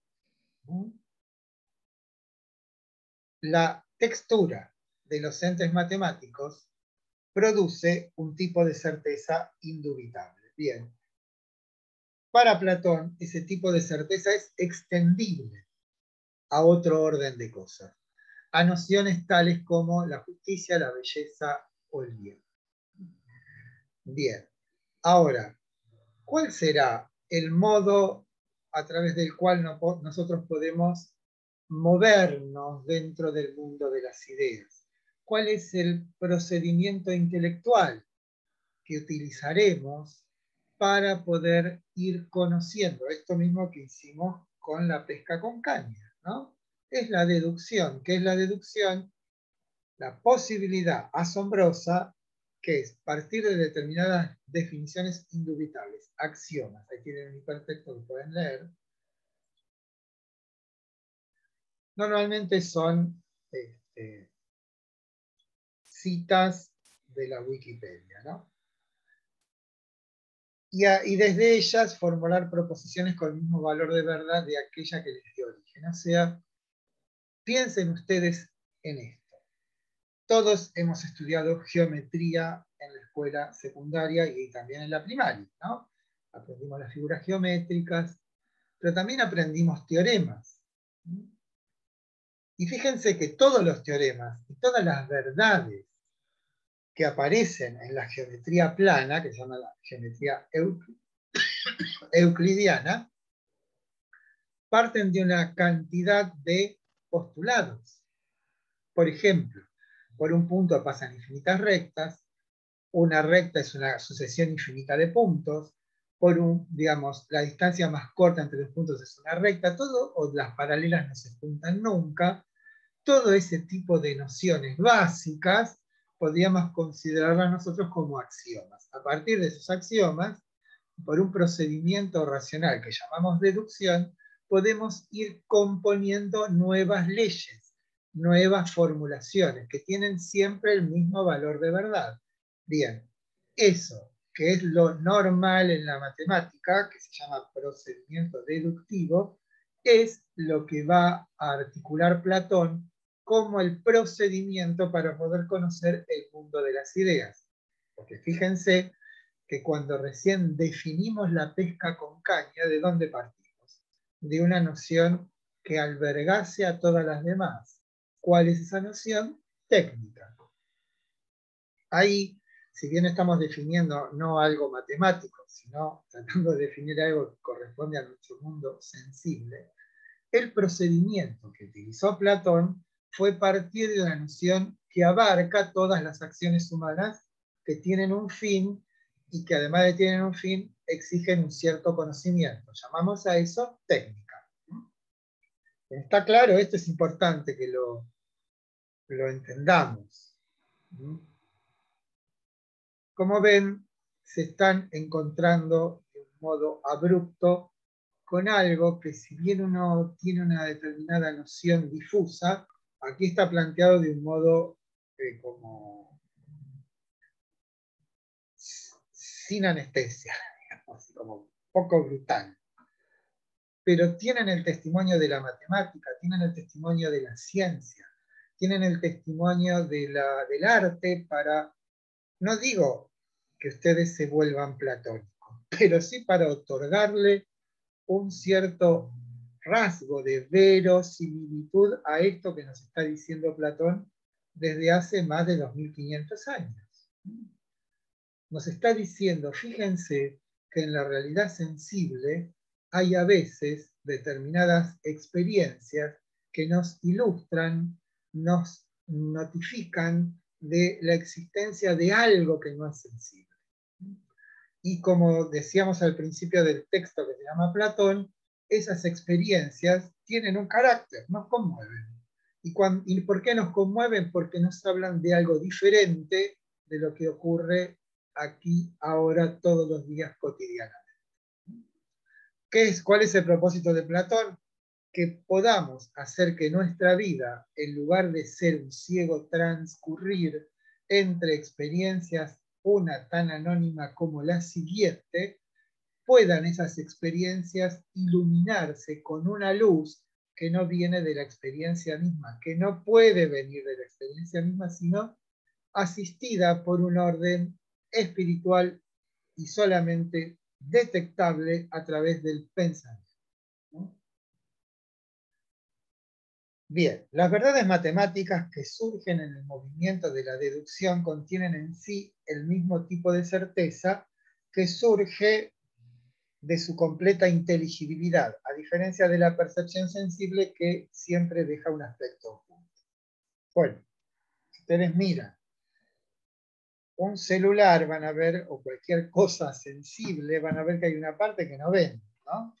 La textura de los entes matemáticos produce un tipo de certeza indubitable. Bien. Para Platón, ese tipo de certeza es extendible a otro orden de cosas, a nociones tales como la justicia, la belleza o el bien. Bien. Ahora, ¿cuál será el modo a través del cual nosotros podemos movernos dentro del mundo de las ideas? ¿Cuál es el procedimiento intelectual que utilizaremos para poder ir conociendo esto mismo que hicimos con la pesca con caña, ¿no? Es la deducción. ¿Qué es la deducción? La posibilidad asombrosa que es partir de determinadas definiciones indubitables, axiomas. Ahí tienen un hipertexto que pueden leer. Normalmente son citas de la Wikipedia, ¿no? Y desde ellas formular proposiciones con el mismo valor de verdad de aquella que les dio origen. O sea, piensen ustedes en esto. Todos hemos estudiado geometría en la escuela secundaria y también en la primaria, ¿no? Aprendimos las figuras geométricas, pero también aprendimos teoremas. Y fíjense que todos los teoremas y todas las verdades que aparecen en la geometría plana, que se llama la geometría euclidiana, parten de una cantidad de postulados. Por ejemplo, por un punto pasan infinitas rectas, una recta es una sucesión infinita de puntos, digamos, la distancia más corta entre los puntos es una recta, todo, o las paralelas no se juntan nunca. Todo ese tipo de nociones básicas podríamos considerarlas nosotros como axiomas. A partir de esos axiomas, por un procedimiento racional que llamamos deducción, podemos ir componiendo nuevas leyes, nuevas formulaciones, que tienen siempre el mismo valor de verdad. Bien, eso que es lo normal en la matemática, que se llama procedimiento deductivo, es lo que va a articular Platón como el procedimiento para poder conocer el mundo de las ideas. Porque fíjense que cuando recién definimos la pesca con caña, ¿de dónde partimos? De una noción que albergase a todas las demás. ¿Cuál es esa noción? Técnica. Ahí, si bien estamos definiendo no algo matemático, sino tratando de definir algo que corresponde a nuestro mundo sensible, el procedimiento que utilizó Platón fue partir de una noción que abarca todas las acciones humanas que tienen un fin y que además de tener un fin, exigen un cierto conocimiento. Llamamos a eso técnica. Está claro, esto es importante que lo entendamos. Como ven, se están encontrando de un modo abrupto con algo que, si bien uno tiene una determinada noción difusa, aquí está planteado de un modo como sin anestesia, digamos, como poco brutal. Pero tienen el testimonio de la matemática, tienen el testimonio de la ciencia, tienen el testimonio del arte para, no digo que ustedes se vuelvan platónicos, pero sí para otorgarle un cierto rasgo de verosimilitud a esto que nos está diciendo Platón desde hace más de 2500 años. Nos está diciendo, fíjense que en la realidad sensible hay a veces determinadas experiencias que nos ilustran, nos notifican de la existencia de algo que no es sensible. Y como decíamos al principio del texto que se llama Platón, esas experiencias tienen un carácter, nos conmueven. ¿Y por qué nos conmueven? Porque nos hablan de algo diferente de lo que ocurre aquí, ahora, todos los días cotidianamente. ¿Cuál es el propósito de Platón? Que podamos hacer que nuestra vida, en lugar de ser un ciego transcurrir entre experiencias, una tan anónima como la siguiente, puedan esas experiencias iluminarse con una luz que no viene de la experiencia misma, que no puede venir de la experiencia misma, sino asistida por un orden espiritual y solamente detectable a través del pensamiento. ¿No? Bien, las verdades matemáticas que surgen en el movimiento de la deducción contienen en sí el mismo tipo de certeza que surge de su completa inteligibilidad, a diferencia de la percepción sensible que siempre deja un aspecto oculto. Bueno, si ustedes miran un celular, van a ver, o cualquier cosa sensible, van a ver que hay una parte que no ven, ¿no?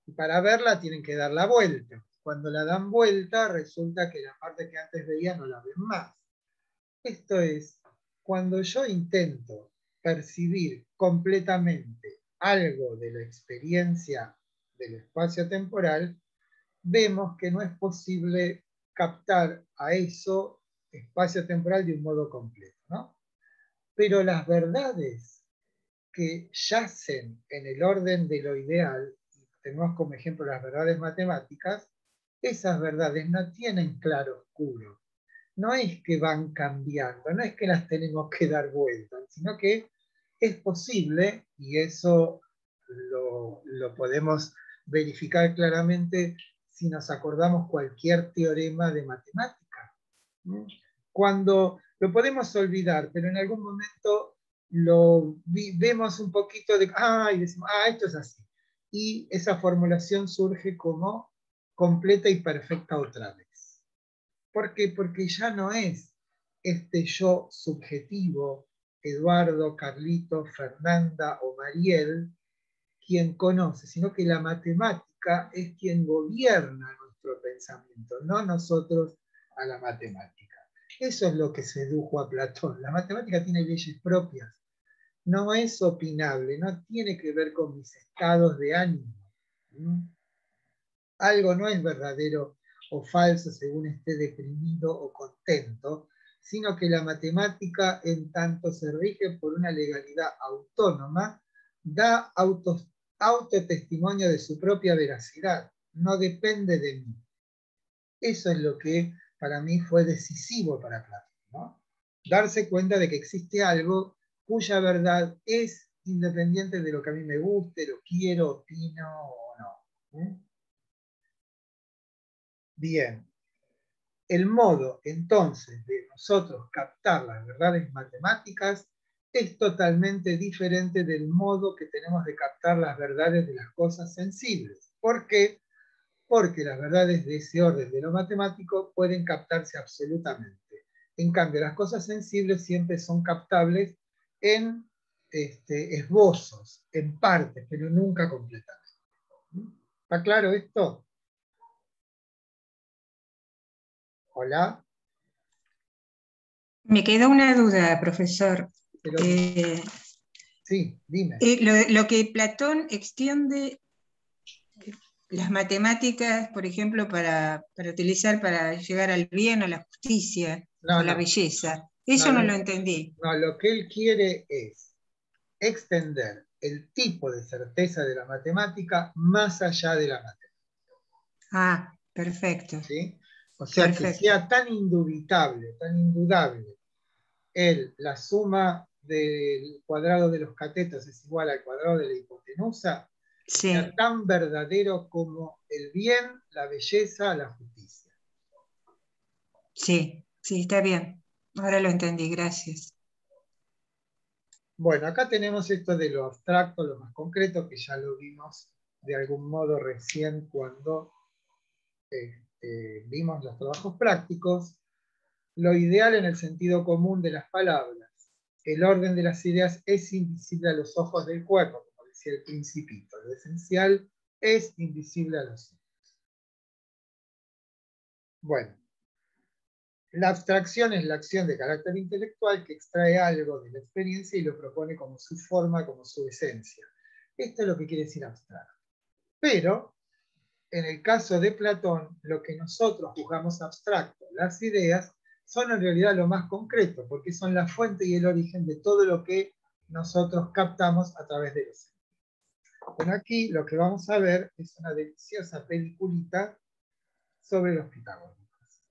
Y para verla tienen que dar la vuelta. Cuando la dan vuelta, resulta que la parte que antes veía no la ven más. Esto es, cuando yo intento percibir completamente algo de la experiencia del espacio temporal, vemos que no es posible captar a eso espacio temporal de un modo completo, ¿no? Pero las verdades que yacen en el orden de lo ideal, y tenemos como ejemplo las verdades matemáticas, esas verdades no tienen claro oscuro. No es que van cambiando, no es que las tenemos que dar vuelta, sino que es posible, y eso lo podemos verificar claramente si nos acordamos cualquier teorema de matemática. Cuando lo podemos olvidar, pero en algún momento vemos un poquito de, y decimos, esto es así. Y esa formulación surge como completa y perfecta otra vez. ¿Por qué? Porque ya no es este yo subjetivo, Eduardo, Carlito, Fernanda o Mariel, quien conoce, sino que la matemática es quien gobierna nuestro pensamiento, no nosotros a la matemática. Eso es lo que sedujo a Platón. La matemática tiene leyes propias, no es opinable, no tiene que ver con mis estados de ánimo. Algo no es verdadero o falso según esté deprimido o contento, sino que la matemática, en tanto se rige por una legalidad autónoma, da autotestimonio de su propia veracidad, no depende de mí. Eso es lo que para mí fue decisivo para Platón, ¿no? Darse cuenta de que existe algo cuya verdad es independiente de lo que a mí me guste, lo quiero, opino o no. Bien, el modo entonces de nosotros captar las verdades matemáticas es totalmente diferente del modo que tenemos de captar las verdades de las cosas sensibles. ¿Por qué? Porque las verdades de ese orden de lo matemático pueden captarse absolutamente. En cambio, las cosas sensibles siempre son captables en esbozos, en partes, pero nunca completamente. ¿Está claro esto? Hola. Me quedó una duda, profesor. Pero, sí, dime. Lo que Platón extiende las matemáticas, por ejemplo, para utilizar para llegar al bien, a la justicia, No, o la no. belleza, eso No, no lo entendí. no, lo que él quiere es extender el tipo de certeza de la matemática más allá de la matemática. Ah, perfecto, ¿Sí? O sea, que perfecto. sea tan indubitable, tan indudable, la suma del cuadrado de los catetos es igual al cuadrado de la hipotenusa, sea Sí, tan verdadero como el bien, la belleza, la justicia. sí, sí, está bien. Ahora lo entendí, gracias. Bueno, acá tenemos esto de lo abstracto, lo más concreto, que ya lo vimos de algún modo recién cuando vimos los trabajos prácticos. Lo ideal en el sentido común de las palabras. El orden de las ideas es invisible a los ojos del cuerpo, como decía el Principito. Lo esencial es invisible a los ojos. Bueno, la abstracción es la acción de carácter intelectual que extrae algo de la experiencia y lo propone como su forma, como su esencia. Esto es lo que quiere decir abstracto. Pero, en el caso de Platón, lo que nosotros juzgamos abstracto, las ideas, son en realidad lo más concreto, porque son la fuente y el origen de todo lo que nosotros captamos a través de los sentidos. Bueno, aquí lo que vamos a ver es una deliciosa peliculita sobre los pitagóricos.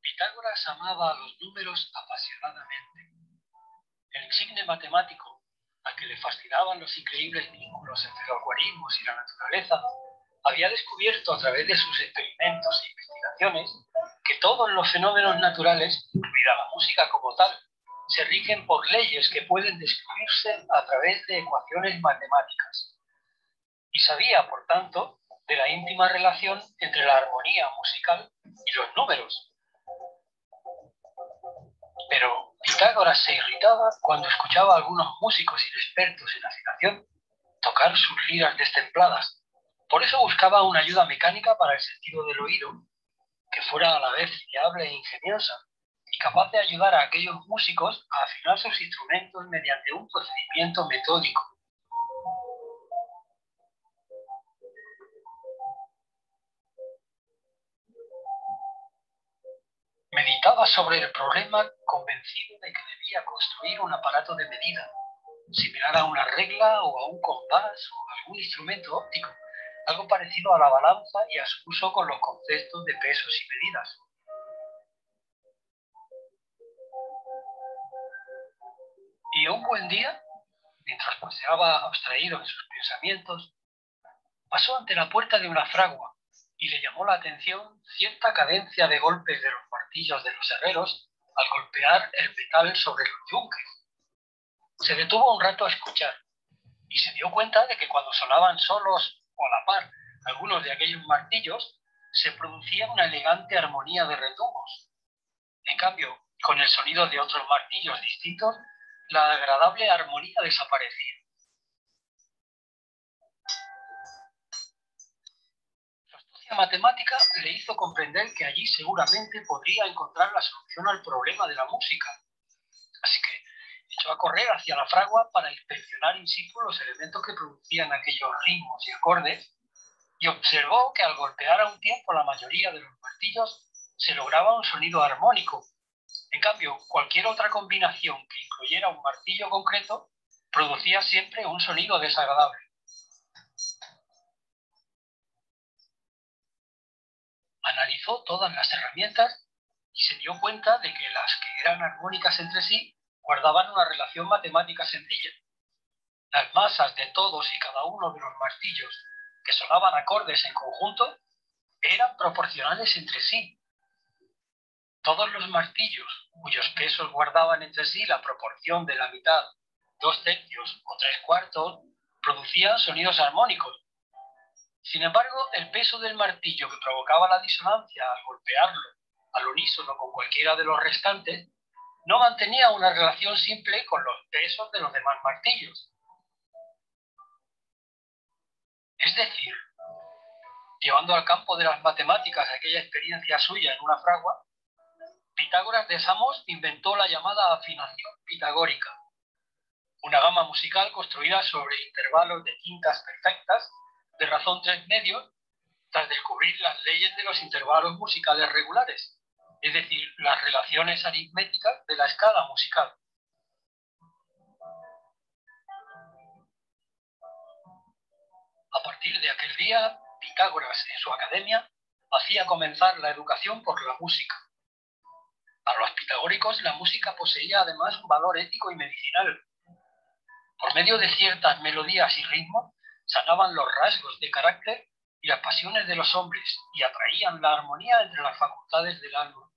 Pitágoras amaba a los números apasionadamente. El insigne matemático, al que le fascinaban los increíbles vínculos entre los algoritmos y la naturaleza, había descubierto a través de sus experimentos e investigaciones que todos los fenómenos naturales, incluida la música como tal, se rigen por leyes que pueden describirse a través de ecuaciones matemáticas. Y sabía, por tanto, de la íntima relación entre la armonía musical y los números. Pero Pitágoras se irritaba cuando escuchaba a algunos músicos inexpertos en afinación tocar sus liras destempladas. Por eso buscaba una ayuda mecánica para el sentido del oído, que fuera a la vez fiable e ingeniosa, y capaz de ayudar a aquellos músicos a afinar sus instrumentos mediante un procedimiento metódico. Meditaba sobre el problema convencido de que debía construir un aparato de medida, similar a una regla o a un compás o a algún instrumento óptico, algo parecido a la balanza y a su uso con los conceptos de pesos y medidas. Y un buen día, mientras paseaba abstraído en sus pensamientos, pasó ante la puerta de una fragua y le llamó la atención cierta cadencia de golpes de los martillos de los herreros al golpear el metal sobre los yunques. Se detuvo un rato a escuchar y se dio cuenta de que cuando sonaban solos o a la par algunos de aquellos martillos, se producía una elegante armonía de retumbos. En cambio, con el sonido de otros martillos distintos, la agradable armonía desaparecía. Su astucia matemática le hizo comprender que allí seguramente podría encontrar la solución al problema de la música. Así que echó a correr hacia la fragua para inspeccionar in situ los elementos que producían aquellos ritmos y acordes, y observó que al golpear a un tiempo la mayoría de los martillos se lograba un sonido armónico. En cambio, cualquier otra combinación que incluyera un martillo concreto producía siempre un sonido desagradable. Analizó todas las herramientas y se dio cuenta de que las que eran armónicas entre sí guardaban una relación matemática sencilla. Las masas de todos y cada uno de los martillos que sonaban acordes en conjunto eran proporcionales entre sí. Todos los martillos cuyos pesos guardaban entre sí la proporción de la mitad, 2/3 o 3/4, producían sonidos armónicos. Sin embargo, el peso del martillo que provocaba la disonancia al golpearlo al unísono con cualquiera de los restantes no mantenía una relación simple con los pesos de los demás martillos. Es decir, llevando al campo de las matemáticas aquella experiencia suya en una fragua, Pitágoras de Samos inventó la llamada afinación pitagórica, una gama musical construida sobre intervalos de quintas perfectas de razón 3/2, tras descubrir las leyes de los intervalos musicales regulares, es decir, las relaciones aritméticas de la escala musical. A partir de aquel día, Pitágoras en su academia hacía comenzar la educación por la música. Para los pitagóricos, la música poseía además un valor ético y medicinal. Por medio de ciertas melodías y ritmos, sanaban los rasgos de carácter y las pasiones de los hombres y atraían la armonía entre las facultades del alma.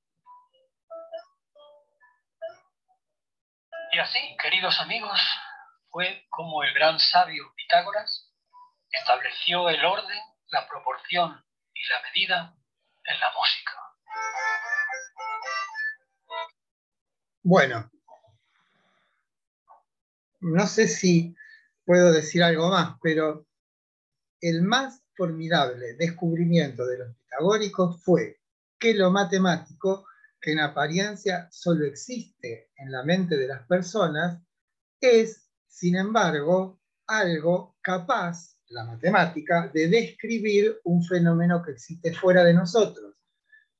Y así, queridos amigos, fue como el gran sabio Pitágoras estableció el orden, la proporción y la medida en la música. Bueno, no sé si puedo decir algo más, pero el más formidable descubrimiento de los pitagóricos fue que lo matemático, que en apariencia solo existe en la mente de las personas, es, sin embargo, algo capaz, la matemática, de describir un fenómeno que existe fuera de nosotros.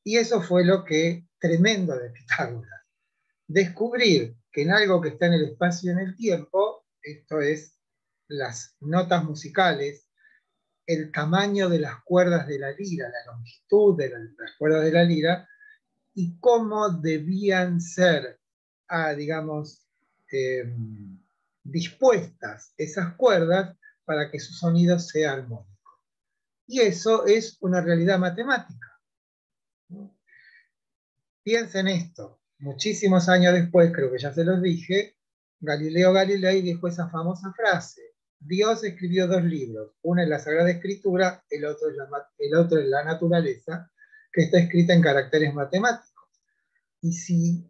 Y eso fue lo que tremendo de Pitágoras. Descubrir que en algo que está en el espacio y en el tiempo, esto es las notas musicales, el tamaño de las cuerdas de la lira, la longitud de las cuerdas de la lira, y cómo debían ser, digamos, dispuestas esas cuerdas para que su sonido sea armónico. Y eso es una realidad matemática. Piensen esto, muchísimos años después, creo que ya se los dije, Galileo Galilei dijo esa famosa frase: Dios escribió 2 libros, uno es la Sagrada Escritura, el otro es la naturaleza, que está escrita en caracteres matemáticos. Y si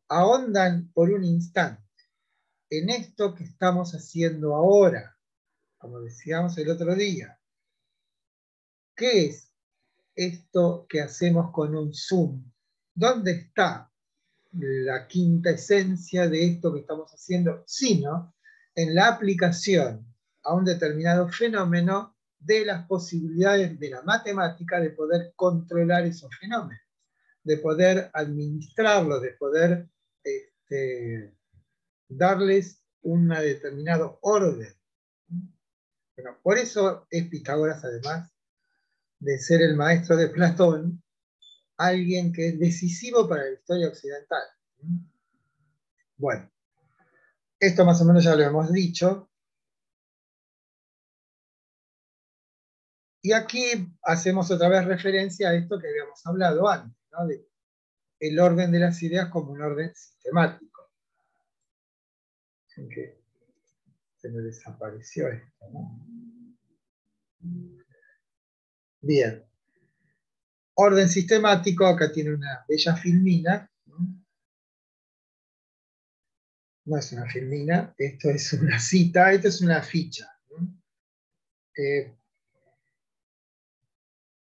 ahondan por un instante en esto que estamos haciendo ahora, como decíamos el otro día, ¿qué es esto que hacemos con un Zoom? ¿Dónde está la quinta esencia de esto que estamos haciendo? Sino en la aplicación a un determinado fenómeno de las posibilidades de la matemática de poder controlar esos fenómenos, de poder administrarlos, de poder darles un determinado orden. Bueno, por eso es Pitágoras, además de ser el maestro de Platón, alguien que es decisivo para la historia occidental. Bueno, esto más o menos ya lo hemos dicho. Y aquí hacemos otra vez referencia a esto que habíamos hablado antes, ¿no? De el orden de las ideas como un orden sistemático. Aunque se me desapareció esto, ¿no? Bien. Orden sistemático, acá tiene una bella filmina. No es una filmina, esto es una cita, esto es una ficha.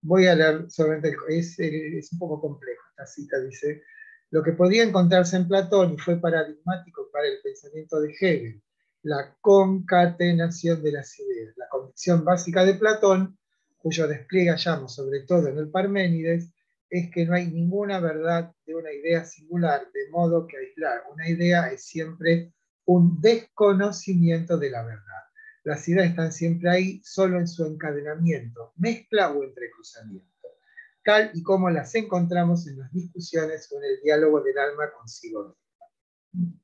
Voy a leer solamente, es un poco complejo esta cita, dice: lo que podía encontrarse en Platón y fue paradigmático para el pensamiento de Hegel, la concatenación de las ideas, la convicción básica de Platón, cuyo despliegue hallamos sobre todo en el Parménides, es que no hay ninguna verdad de una idea singular, de modo que aislar una idea es siempre un desconocimiento de la verdad. Las ideas están siempre ahí, solo en su encadenamiento, mezcla o entrecruzamiento, tal y como las encontramos en las discusiones o en el diálogo del alma consigo misma.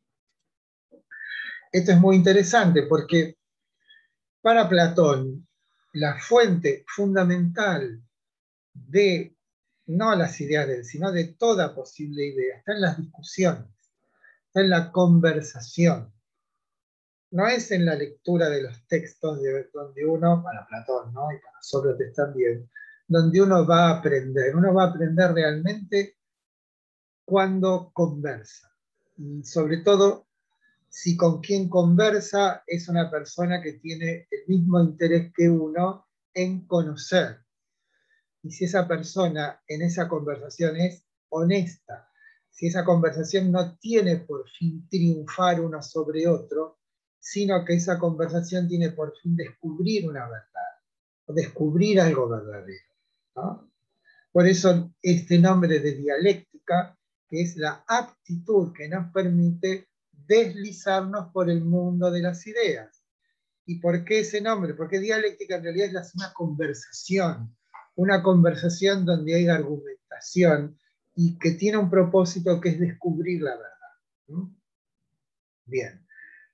Esto es muy interesante porque para Platón la fuente fundamental de, no las ideas de él, sino de toda posible idea, está en las discusiones, está en la conversación. No es en la lectura de los textos donde uno, para Platón, ¿no? Y para Sócrates también, donde uno va a aprender. Uno va a aprender realmente cuando conversa. Y sobre todo, si con quien conversa es una persona que tiene el mismo interés que uno en conocer. y si esa persona en esa conversación es honesta, si esa conversación no tiene por fin triunfar uno sobre otro, sino que esa conversación tiene por fin descubrir una verdad, o descubrir algo verdadero, ¿no? Por eso este nombre de dialéctica, que es la aptitud que nos permite deslizarnos por el mundo de las ideas. ¿Y por qué ese nombre? Porque dialéctica en realidad es una conversación donde hay argumentación y que tiene un propósito que es descubrir la verdad. ¿Mm? Bien,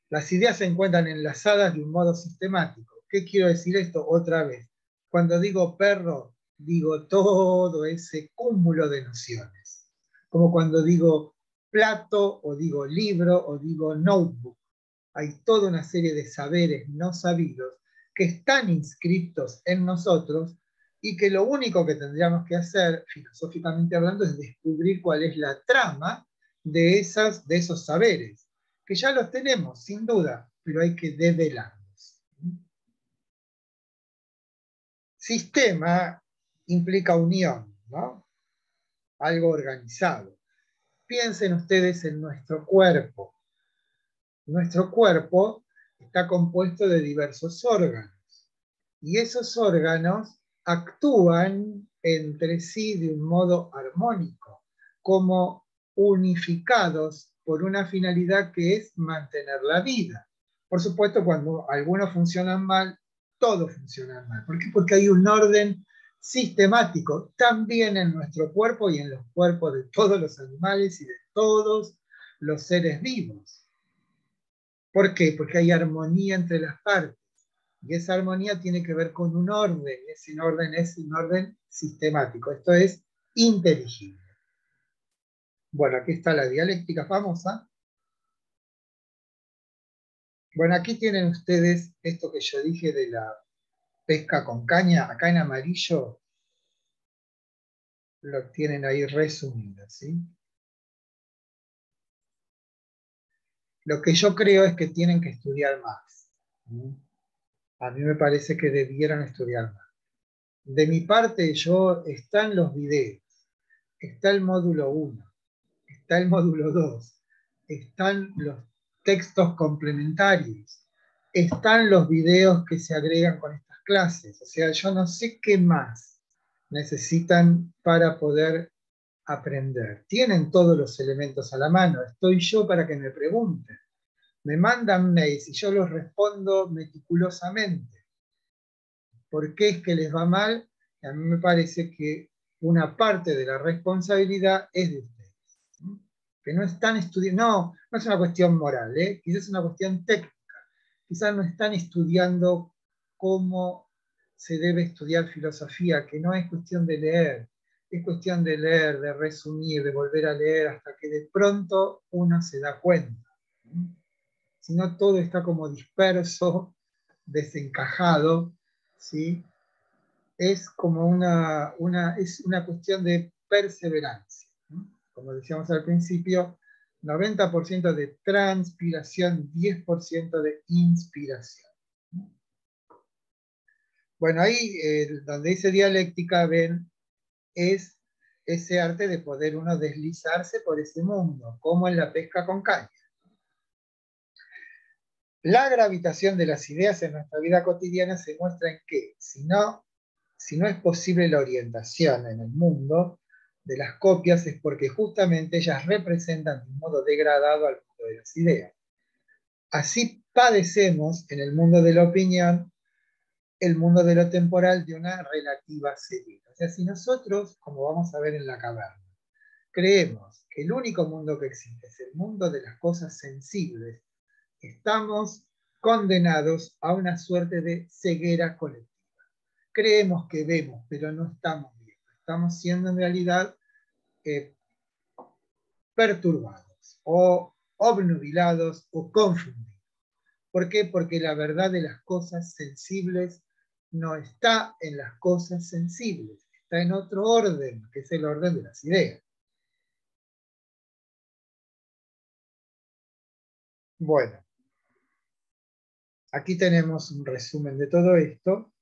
las ideas se encuentran enlazadas de un modo sistemático. ¿Qué quiero decir esto otra vez? Cuando digo perro, digo todo ese cúmulo de nociones. Como cuando digo plato, o digo libro, o digo notebook. Hay toda una serie de saberes no sabidos que están inscritos en nosotros y que lo único que tendríamos que hacer, filosóficamente hablando, es descubrir cuál es la trama de esos saberes, que ya los tenemos, sin duda, pero hay que develarlos. Sistema implica unión, ¿no? Algo organizado. Piensen ustedes en nuestro cuerpo. Nuestro cuerpo está compuesto de diversos órganos y esos órganos actúan entre sí de un modo armónico, como unificados por una finalidad que es mantener la vida. Por supuesto, cuando algunos funcionan mal, todos funcionan mal. ¿Por qué? Porque hay un orden sistemático también en nuestro cuerpo y en los cuerpos de todos los animales y de todos los seres vivos. ¿Por qué? Porque hay armonía entre las partes. Y esa armonía tiene que ver con un orden. Ese orden es un orden sistemático. Esto es inteligible. Bueno, aquí está la dialéctica famosa. Bueno, aquí tienen ustedes esto que yo dije de la pesca con caña. Acá en amarillo lo tienen ahí resumido, ¿sí? Lo que yo creo es que tienen que estudiar más. A mí me parece que debieran estudiar más. De mi parte, están los videos, está el módulo 1, está el módulo 2, están los textos complementarios, están los videos que se agregan con estas clases. O sea, yo no sé qué más necesitan para poder aprender. Tienen todos los elementos a la mano. Estoy yo para que me pregunten. Me mandan mails y yo los respondo meticulosamente. ¿Por qué es que les va mal? A mí me parece que una parte de la responsabilidad es de ustedes, ¿no? Que no están estudiando, no es una cuestión moral, quizás es una cuestión técnica, quizás no están estudiando cómo se debe estudiar filosofía, que no es cuestión de leer, es cuestión de leer, de resumir, de volver a leer hasta que de pronto uno se da cuenta, ¿no? Si no, todo está como disperso, desencajado, ¿sí? Es como es una cuestión de perseverancia, ¿no? Como decíamos al principio, 90% de transpiración, 10% de inspiración. Bueno, ahí donde dice dialéctica, ven, es ese arte de poder uno deslizarse por ese mundo, como en la pesca con caña. La gravitación de las ideas en nuestra vida cotidiana se muestra en que, si no es posible la orientación en el mundo de las copias, es porque justamente ellas representan de un modo degradado al mundo de las ideas. Así padecemos en el mundo de la opinión, el mundo de lo temporal, de una relativa ceguera. O sea, si nosotros, como vamos a ver en la caverna, creemos que el único mundo que existe es el mundo de las cosas sensibles, estamos condenados a una suerte de ceguera colectiva. Creemos que vemos, pero no estamos viendo. Estamos siendo en realidad perturbados, o obnubilados, o confundidos. ¿Por qué? Porque la verdad de las cosas sensibles no está en las cosas sensibles, está en otro orden, que es el orden de las ideas. Bueno, aquí tenemos un resumen de todo esto.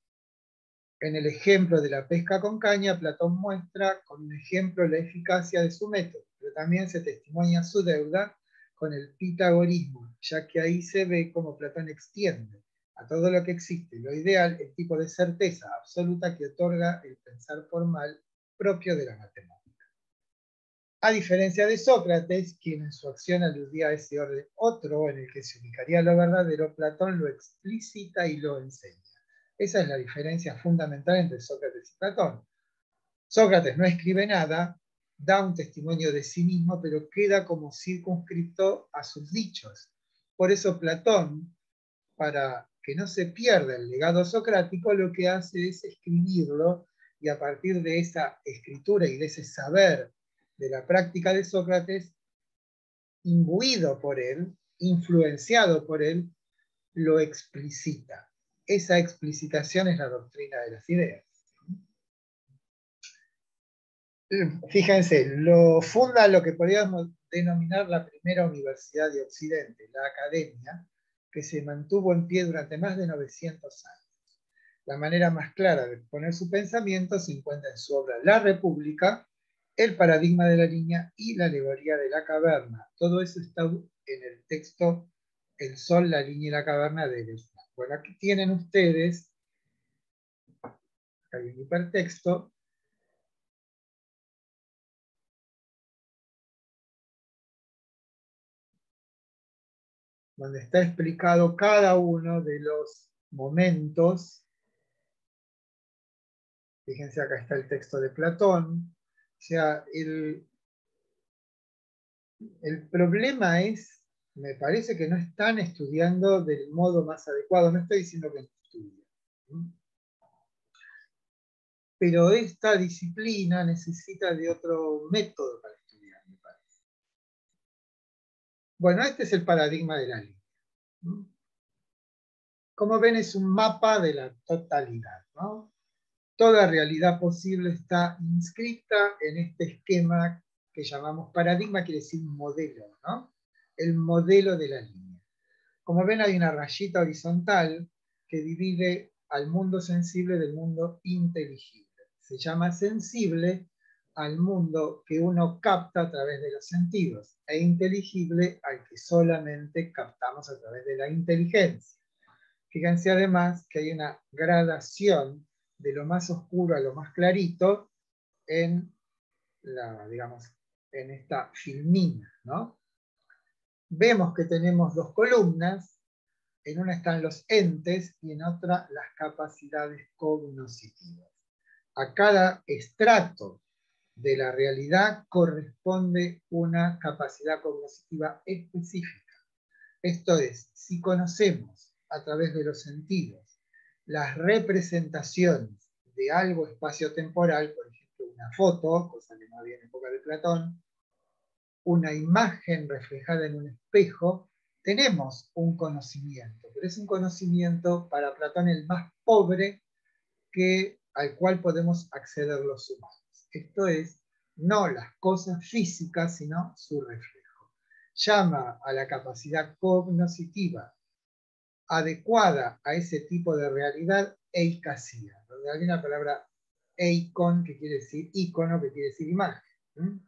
En el ejemplo de la pesca con caña, Platón muestra con un ejemplo la eficacia de su método, pero también se testimonia su deuda con el pitagorismo, ya que ahí se ve cómo Platón extiende a todo lo que existe, lo ideal, el tipo de certeza absoluta que otorga el pensar formal propio de la matemática. A diferencia de Sócrates, quien en su acción aludía a ese orden otro en el que se ubicaría lo verdadero, Platón lo explicita y lo enseña. Esa es la diferencia fundamental entre Sócrates y Platón. Sócrates no escribe nada, da un testimonio de sí mismo, pero queda como circunscrito a sus dichos. Por eso Platón, para que no se pierda el legado socrático, lo que hace es escribirlo, y a partir de esa escritura y de ese saber de la práctica de Sócrates, imbuido por él, influenciado por él, lo explicita. Esa explicitación es la doctrina de las ideas. Fíjense, lo funda lo que podríamos denominar la primera universidad de Occidente, la Academia, que se mantuvo en pie durante más de 900 años. La manera más clara de exponer su pensamiento se encuentra en su obra La República, El paradigma de la línea y la alegoría de la caverna. Todo eso está en el texto El sol, la línea y la caverna de Deleuze. Bueno, aquí tienen ustedes, acá hay un hipertexto, donde está explicado cada uno de los momentos. Fíjense, acá está el texto de Platón. O sea, el problema es, me parece que no están estudiando del modo más adecuado. No estoy diciendo que no estudien, pero esta disciplina necesita de otro método para estudiar, me parece. Bueno, este es el paradigma de la línea. Como ven, es un mapa de la totalidad, ¿no? Toda realidad posible está inscrita en este esquema que llamamos paradigma, quiere decir modelo, ¿no? El modelo de la línea. Como ven, hay una rayita horizontal que divide al mundo sensible del mundo inteligible. Se llama sensible al mundo que uno capta a través de los sentidos, e inteligible al que solamente captamos a través de la inteligencia. Fíjense además que hay una gradación de lo más oscuro a lo más clarito en en esta filmina, ¿no? Vemos que tenemos dos columnas, en una están los entes y en otra las capacidades cognoscitivas. A cada estrato de la realidad corresponde una capacidad cognoscitiva específica. Esto es, si conocemos a través de los sentidos las representaciones de algo espaciotemporal, por ejemplo una foto, cosa que no había en época de Platón, una imagen reflejada en un espejo, tenemos un conocimiento, pero es un conocimiento para Platón el más pobre al cual podemos acceder los humanos. Esto es, no las cosas físicas, sino su reflejo. Llama a la capacidad cognoscitiva adecuada a ese tipo de realidad eikasía, donde hay una palabra eikon, que quiere decir ícono, que quiere decir imagen.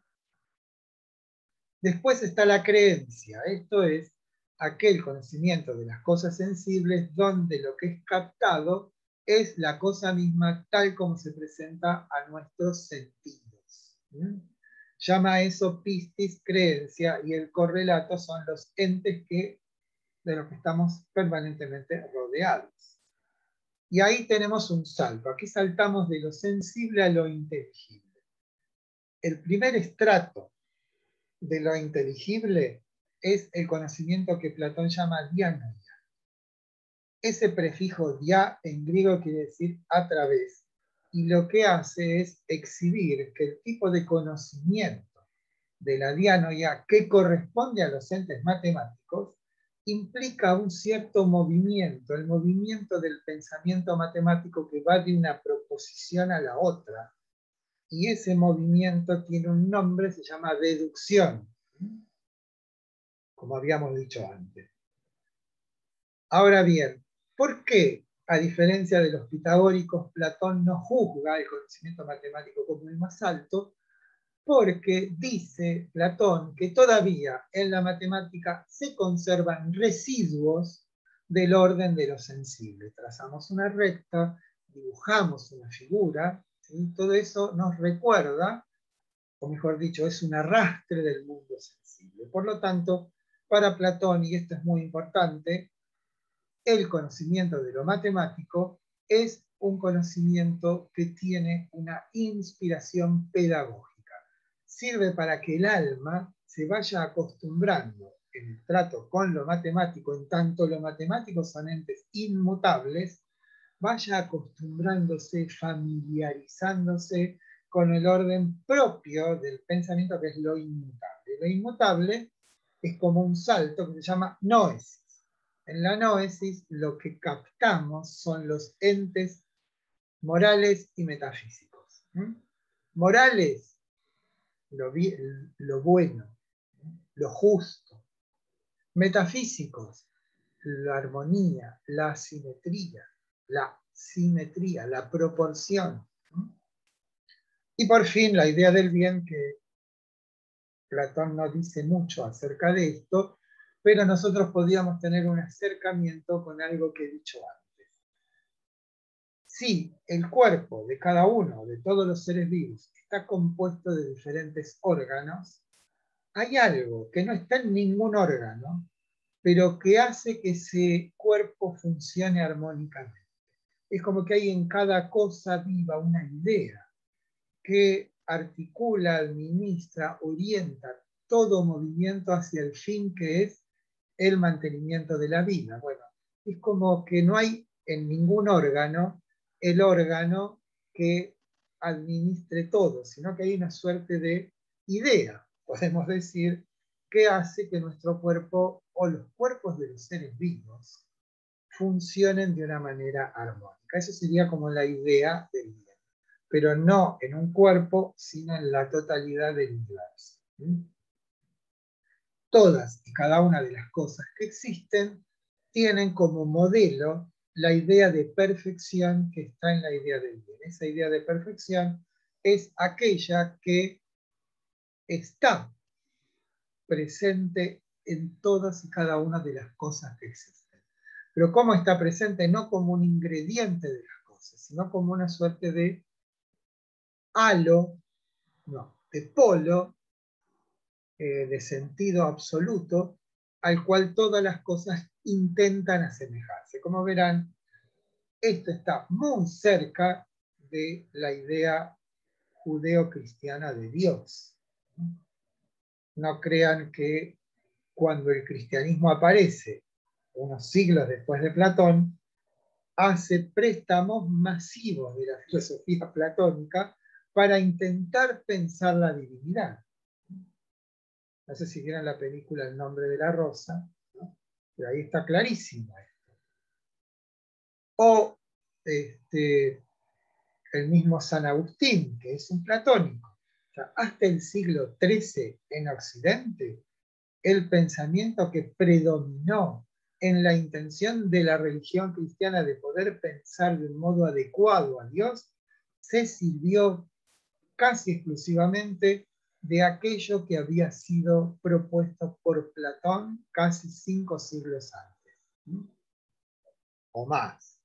Después está la creencia, esto es aquel conocimiento de las cosas sensibles donde lo que es captado es la cosa misma tal como se presenta a nuestros sentidos. Llama a eso pistis, creencia, y el correlato son los entes de los que estamos permanentemente rodeados. Y ahí tenemos un salto. Aquí saltamos de lo sensible a lo inteligible. El primer estrato de lo inteligible es el conocimiento que Platón llama dianoia. Ese prefijo dia en griego quiere decir a través, y lo que hace es exhibir que el tipo de conocimiento de la dianoia que corresponde a los entes matemáticos implica un cierto movimiento, el movimiento del pensamiento matemático que va de una proposición a la otra. Y ese movimiento tiene un nombre, se llama deducción, como habíamos dicho antes. Ahora bien, ¿por qué A diferencia de los pitagóricos, Platón no juzga el conocimiento matemático como el más alto, porque dice Platón que todavía en la matemática se conservan residuos del orden de lo sensible. Trazamos una recta, dibujamos una figura, ¿sí? Todo eso nos recuerda, o mejor dicho, es un arrastre del mundo sensible. Por lo tanto, para Platón, y esto es muy importante, el conocimiento de lo matemático es un conocimiento que tiene una inspiración pedagógica. Sirve para que el alma se vaya acostumbrando en el trato con lo matemático, en tanto lo matemático son entes inmutables, vaya acostumbrándose, familiarizándose con el orden propio del pensamiento, que es lo inmutable. Lo inmutable es como un salto que se llama noesis. En la noesis lo que captamos son los entes morales y metafísicos. Morales, lo bueno, lo justo. Metafísicos, la armonía, la simetría, la proporción. Y por fin la idea del bien, que Platón no dice mucho acerca de esto, pero nosotros podíamos tener un acercamiento con algo que he dicho antes. Si el cuerpo de cada uno, de todos los seres vivos, está compuesto de diferentes órganos, hay algo que no está en ningún órgano, pero que hace que ese cuerpo funcione armónicamente. Es como que hay en cada cosa viva una idea que articula, administra, orienta todo movimiento hacia el fin que es el mantenimiento de la vida. Bueno, es como que no hay en ningún órgano el órgano que administre todo, sino que hay una suerte de idea, podemos decir, que hace que nuestro cuerpo o los cuerpos de los seres vivos funcionen de una manera armónica. Eso sería como la idea del bien, pero no en un cuerpo, sino en la totalidad del universo. Todas y cada una de las cosas que existen tienen como modelo la idea de perfección que está en la idea del bien. Esa idea de perfección es aquella que está presente en todas y cada una de las cosas que existen. Pero ¿cómo está presente? No como un ingrediente de las cosas, sino como una suerte de halo, no, de polo, de sentido absoluto, al cual todas las cosas intentan asemejarse. Como verán, esto está muy cerca de la idea judeo-cristiana de Dios. No crean que cuando el cristianismo aparece, unos siglos después de Platón, hace préstamos masivos de la filosofía platónica para intentar pensar la divinidad. No sé si vieron la película El nombre de la rosa, ¿no? Pero ahí está clarísimo esto. O el mismo San Agustín, que es un platónico. O sea, hasta el siglo XIII en Occidente, el pensamiento que predominó en la intención de la religión cristiana de poder pensar de un modo adecuado a Dios, se sirvió casi exclusivamente de aquello que había sido propuesto por Platón casi 5 siglos antes, o más.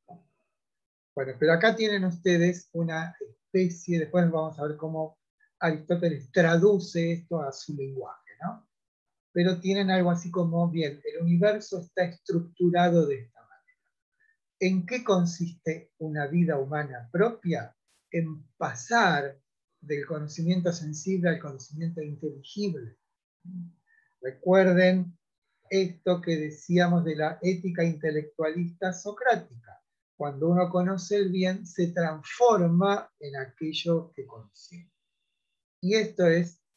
Bueno, pero acá tienen ustedes una especie, después vamos a ver cómo Aristóteles traduce esto a su lenguaje, ¿no? Pero tienen algo así como, bien, el universo está estructurado de esta manera. ¿En qué consiste una vida humana propia? En pasar del conocimiento sensible al conocimiento inteligible. Recuerden esto que decíamos de la ética intelectualista socrática. Cuando uno conoce el bien, se transforma en aquello que conoció. Y esto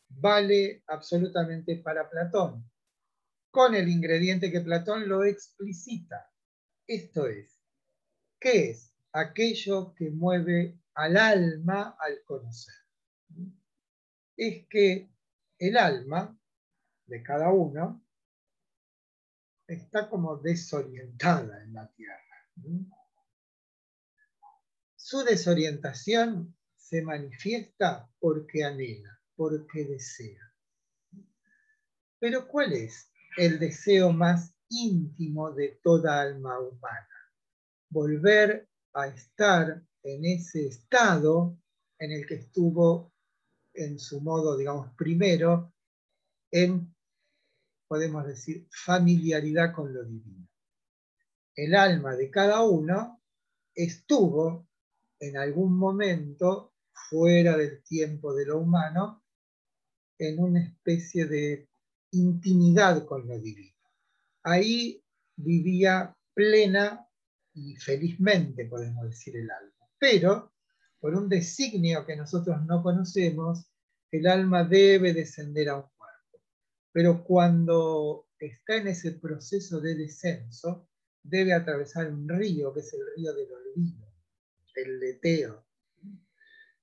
vale absolutamente para Platón, con el ingrediente que Platón lo explicita. Esto es, ¿qué es? Aquello que mueve al alma al conocer. Es que el alma de cada uno está como desorientada en la tierra. Su desorientación se manifiesta porque anhela, porque desea. Pero ¿cuál es el deseo más íntimo de toda alma humana? Volver a estar en ese estado en el que estuvo en su modo, digamos, primero, en, podemos decir, familiaridad con lo divino. El alma de cada uno estuvo en algún momento fuera del tiempo de lo humano en una especie de intimidad con lo divino. Ahí vivía plena y felizmente, podemos decir, el alma. Pero, por un designio que nosotros no conocemos, el alma debe descender a un cuerpo. Pero cuando está en ese proceso de descenso, debe atravesar un río, que es el río del olvido, el leteo.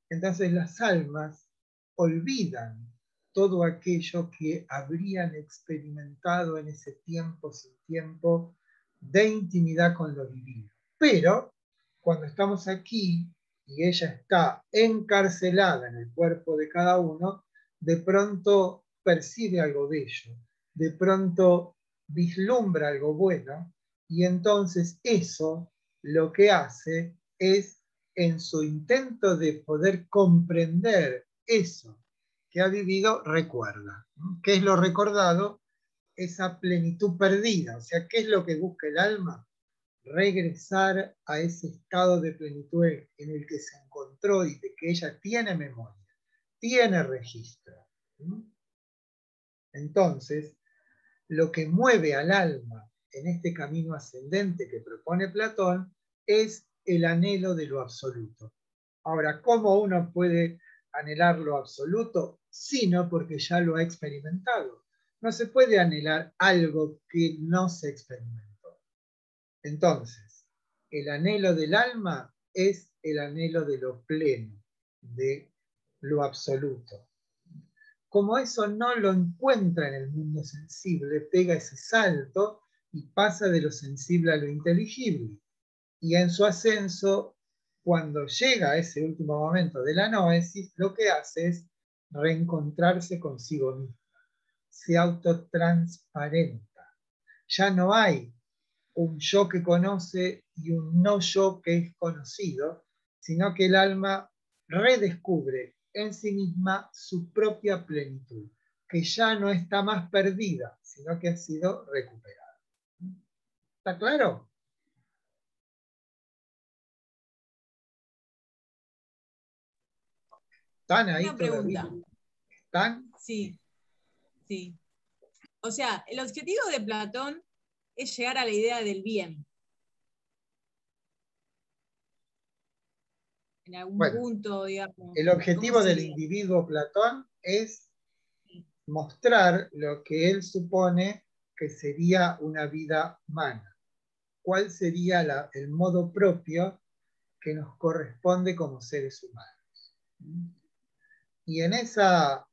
Entonces las almas olvidan todo aquello que habrían experimentado en ese tiempo sin tiempo de intimidad con lo divino. Pero cuando estamos aquí y ella está encarcelada en el cuerpo de cada uno, de pronto percibe algo bello, de pronto vislumbra algo bueno, y entonces eso lo que hace es, en su intento de poder comprender eso que ha vivido, recuerda. ¿Qué es lo recordado? Esa plenitud perdida. O sea, ¿qué es lo que busca el alma? Regresar a ese estado de plenitud en el que se encontró y de que ella tiene memoria, tiene registro. Entonces, lo que mueve al alma en este camino ascendente que propone Platón es el anhelo de lo absoluto. Ahora, ¿cómo uno puede anhelar lo absoluto? Sino porque ya lo ha experimentado. No se puede anhelar algo que no se experimentó. Entonces, el anhelo del alma es el anhelo de lo pleno, de lo absoluto. Como eso no lo encuentra en el mundo sensible, pega ese salto y pasa de lo sensible a lo inteligible. Y en su ascenso, cuando llega a ese último momento de la noesis, lo que hace es reencontrarse consigo misma. Se autotransparenta. Ya no hay un yo que conoce y un no yo que es conocido, sino que el alma redescubre en sí misma su propia plenitud, que ya no está más perdida, sino que ha sido recuperada. ¿Está claro? ¿Están ahí Una pregunta. todavía? ¿Están? Sí, sí. O sea, el objetivo de Platón es llegar a la idea del bien. En algún Bueno, punto, digamos. el objetivo ¿Cómo del sería? individuo Platón es mostrar lo que él supone que sería una vida humana. ¿Cuál sería el modo propio que nos corresponde como seres humanos? Y en esa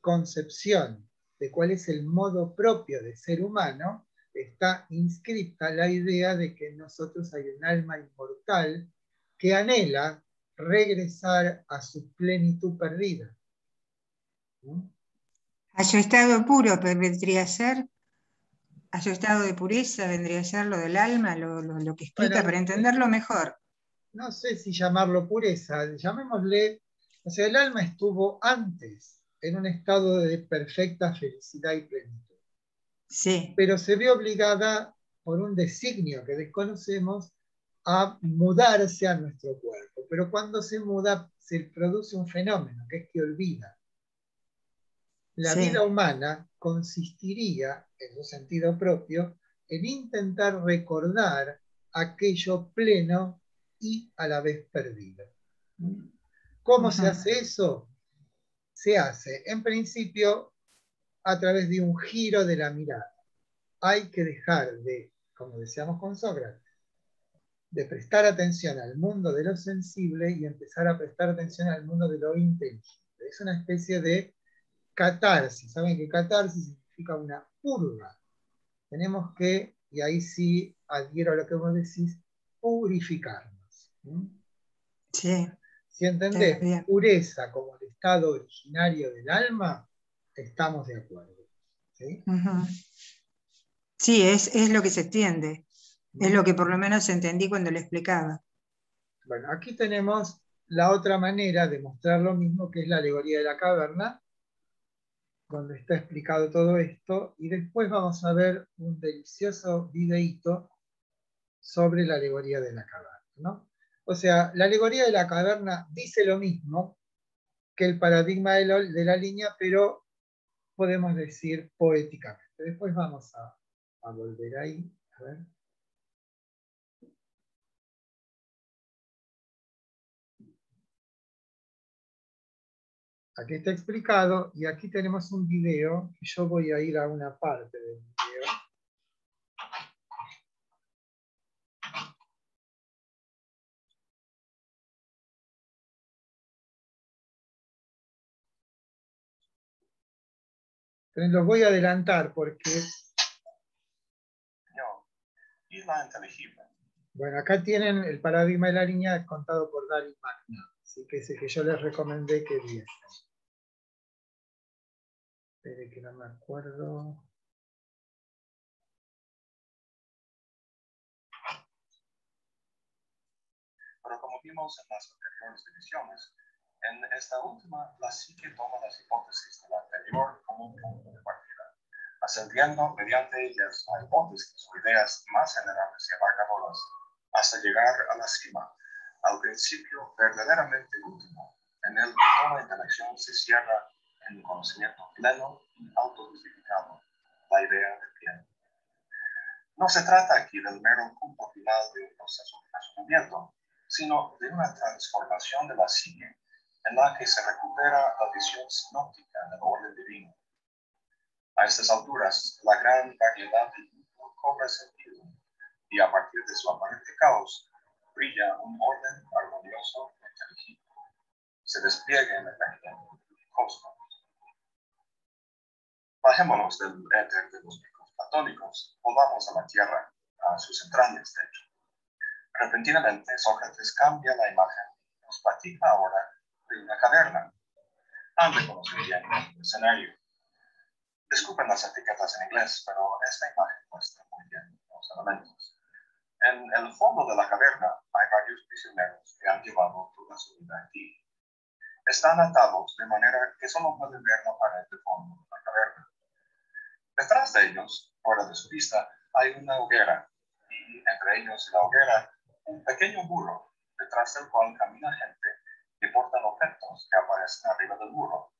concepción de cuál es el modo propio de ser humano, está inscrita la idea de que en nosotros hay un alma inmortal que anhela regresar a su plenitud perdida. A su estado puro vendría a ser, a su estado de pureza vendría a ser lo del alma, lo que explica Bueno, para entenderlo mejor. no sé si llamarlo pureza, llamémosle, o sea, el alma estuvo antes en un estado de perfecta felicidad y plenitud, Sí. pero se ve obligada por un designio que desconocemos a mudarse a nuestro cuerpo. Pero cuando se muda, se produce un fenómeno, que es que olvida. La Sí. vida humana consistiría, en su sentido propio, en intentar recordar aquello pleno y a la vez perdido. ¿Cómo se hace eso? Se hace, en principio, a través de un giro de la mirada. Hay que dejar de, como decíamos con Sócrates, de prestar atención al mundo de lo sensible y empezar a prestar atención al mundo de lo inteligible. Es una especie de catarsis. Saben que catarsis significa una purga. Tenemos que, y ahí sí adhiero a lo que vos decís, purificarnos. Sí, Si está entendés bien. pureza como el estado originario del alma, estamos de acuerdo. ¿Sí? Ujú. Sí, es lo que se entiende. Es lo que por lo menos entendí cuando lo explicaba. Bueno, aquí tenemos la otra manera de mostrar lo mismo, que es la alegoría de la caverna, donde está explicado todo esto, y después vamos a ver un delicioso videíto sobre la alegoría de la caverna, ¿no? O sea, la alegoría de la caverna dice lo mismo que el paradigma de la línea, pero podemos decir poéticamente. Después vamos a volver ahí. A ver. Aquí está explicado y aquí tenemos un video y yo voy a ir a una parte del video. Entonces los voy a adelantar porque... Y la inteligible. Bueno, acá tienen el paradigma de la línea contado por David Magna, así que ese que yo les recomendé que viesen. Espere que no me acuerdo. Pero como vimos en las anteriores divisiones, en esta última, la psique toma las hipótesis de la anterior como un punto de partida, ascendiendo mediante ellas a hipótesis o ideas más generales y abarcadoras, hasta llegar a la cima, al principio verdaderamente último, en el que toda interacción se cierra en un conocimiento pleno y autojustificado, la idea del bien. No se trata aquí del mero punto final de un proceso de razonamiento, sino de una transformación de la psique en la que se recupera la visión sinóptica del orden divino. A estas alturas, la gran variedad del mundo cobra sentido, y a partir de su aparente caos, brilla un orden armonioso e inteligible. Se despliega en el cosmos. Bajémonos del éter de los micos platónicos, volvamos a la tierra, a sus entrañas, de hecho. Repentinamente, Sócrates cambia la imagen y nos platica ahora de una caverna. Han de conocer bien el escenario. Disculpen las etiquetas en inglés, pero esta imagen muestra muy bien los elementos. En el fondo de la caverna hay varios prisioneros que han llevado toda su vida aquí. Están atados de manera que solo pueden ver la pared de fondo de la caverna. Detrás de ellos, fuera de su vista, hay una hoguera, y entre ellos y la hoguera, un pequeño burro, detrás del cual camina gente que portan objetos que aparecen arriba del burro,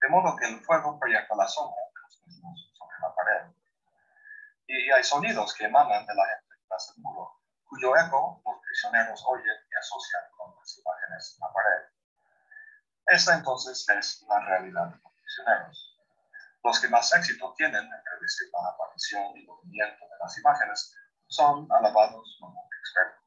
de modo que el fuego proyecta la sombra de los mismos sobre la pared. Y hay sonidos que emanan de la gente detrás del burro, cuyo eco los prisioneros oyen y asocian con las imágenes en la pared. Esta entonces es la realidad de los prisioneros. Los que más éxito tienen en predecir la aparición y movimiento de las imágenes son alabados como expertos.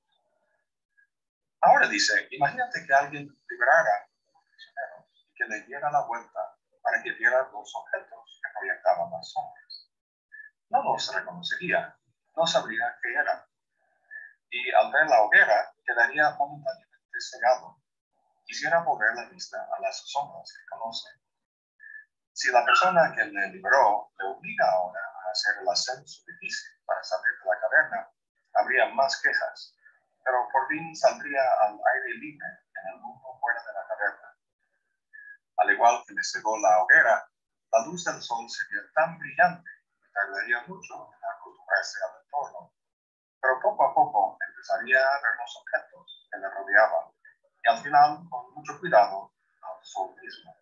Ahora dice, imagínate que alguien liberara a los prisioneros y que le diera la vuelta para que viera los objetos que proyectaban las sombras. No los reconocería, no sabría qué eran. Y al ver la hoguera, quedaría momentáneamente cegado. Quisiera volver la vista a las sombras que conoce. Si la persona que le liberó le obliga ahora a hacer el ascenso difícil para salir de la caverna, habría más quejas, pero por fin saldría al aire libre en el mundo fuera de la caverna. Al igual que le cegó la hoguera, la luz del sol sería tan brillante que tardaría mucho en acostumbrarse al entorno, pero poco a poco empezaría a ver los objetos que le rodeaban y al final, con mucho cuidado, al sol mismo.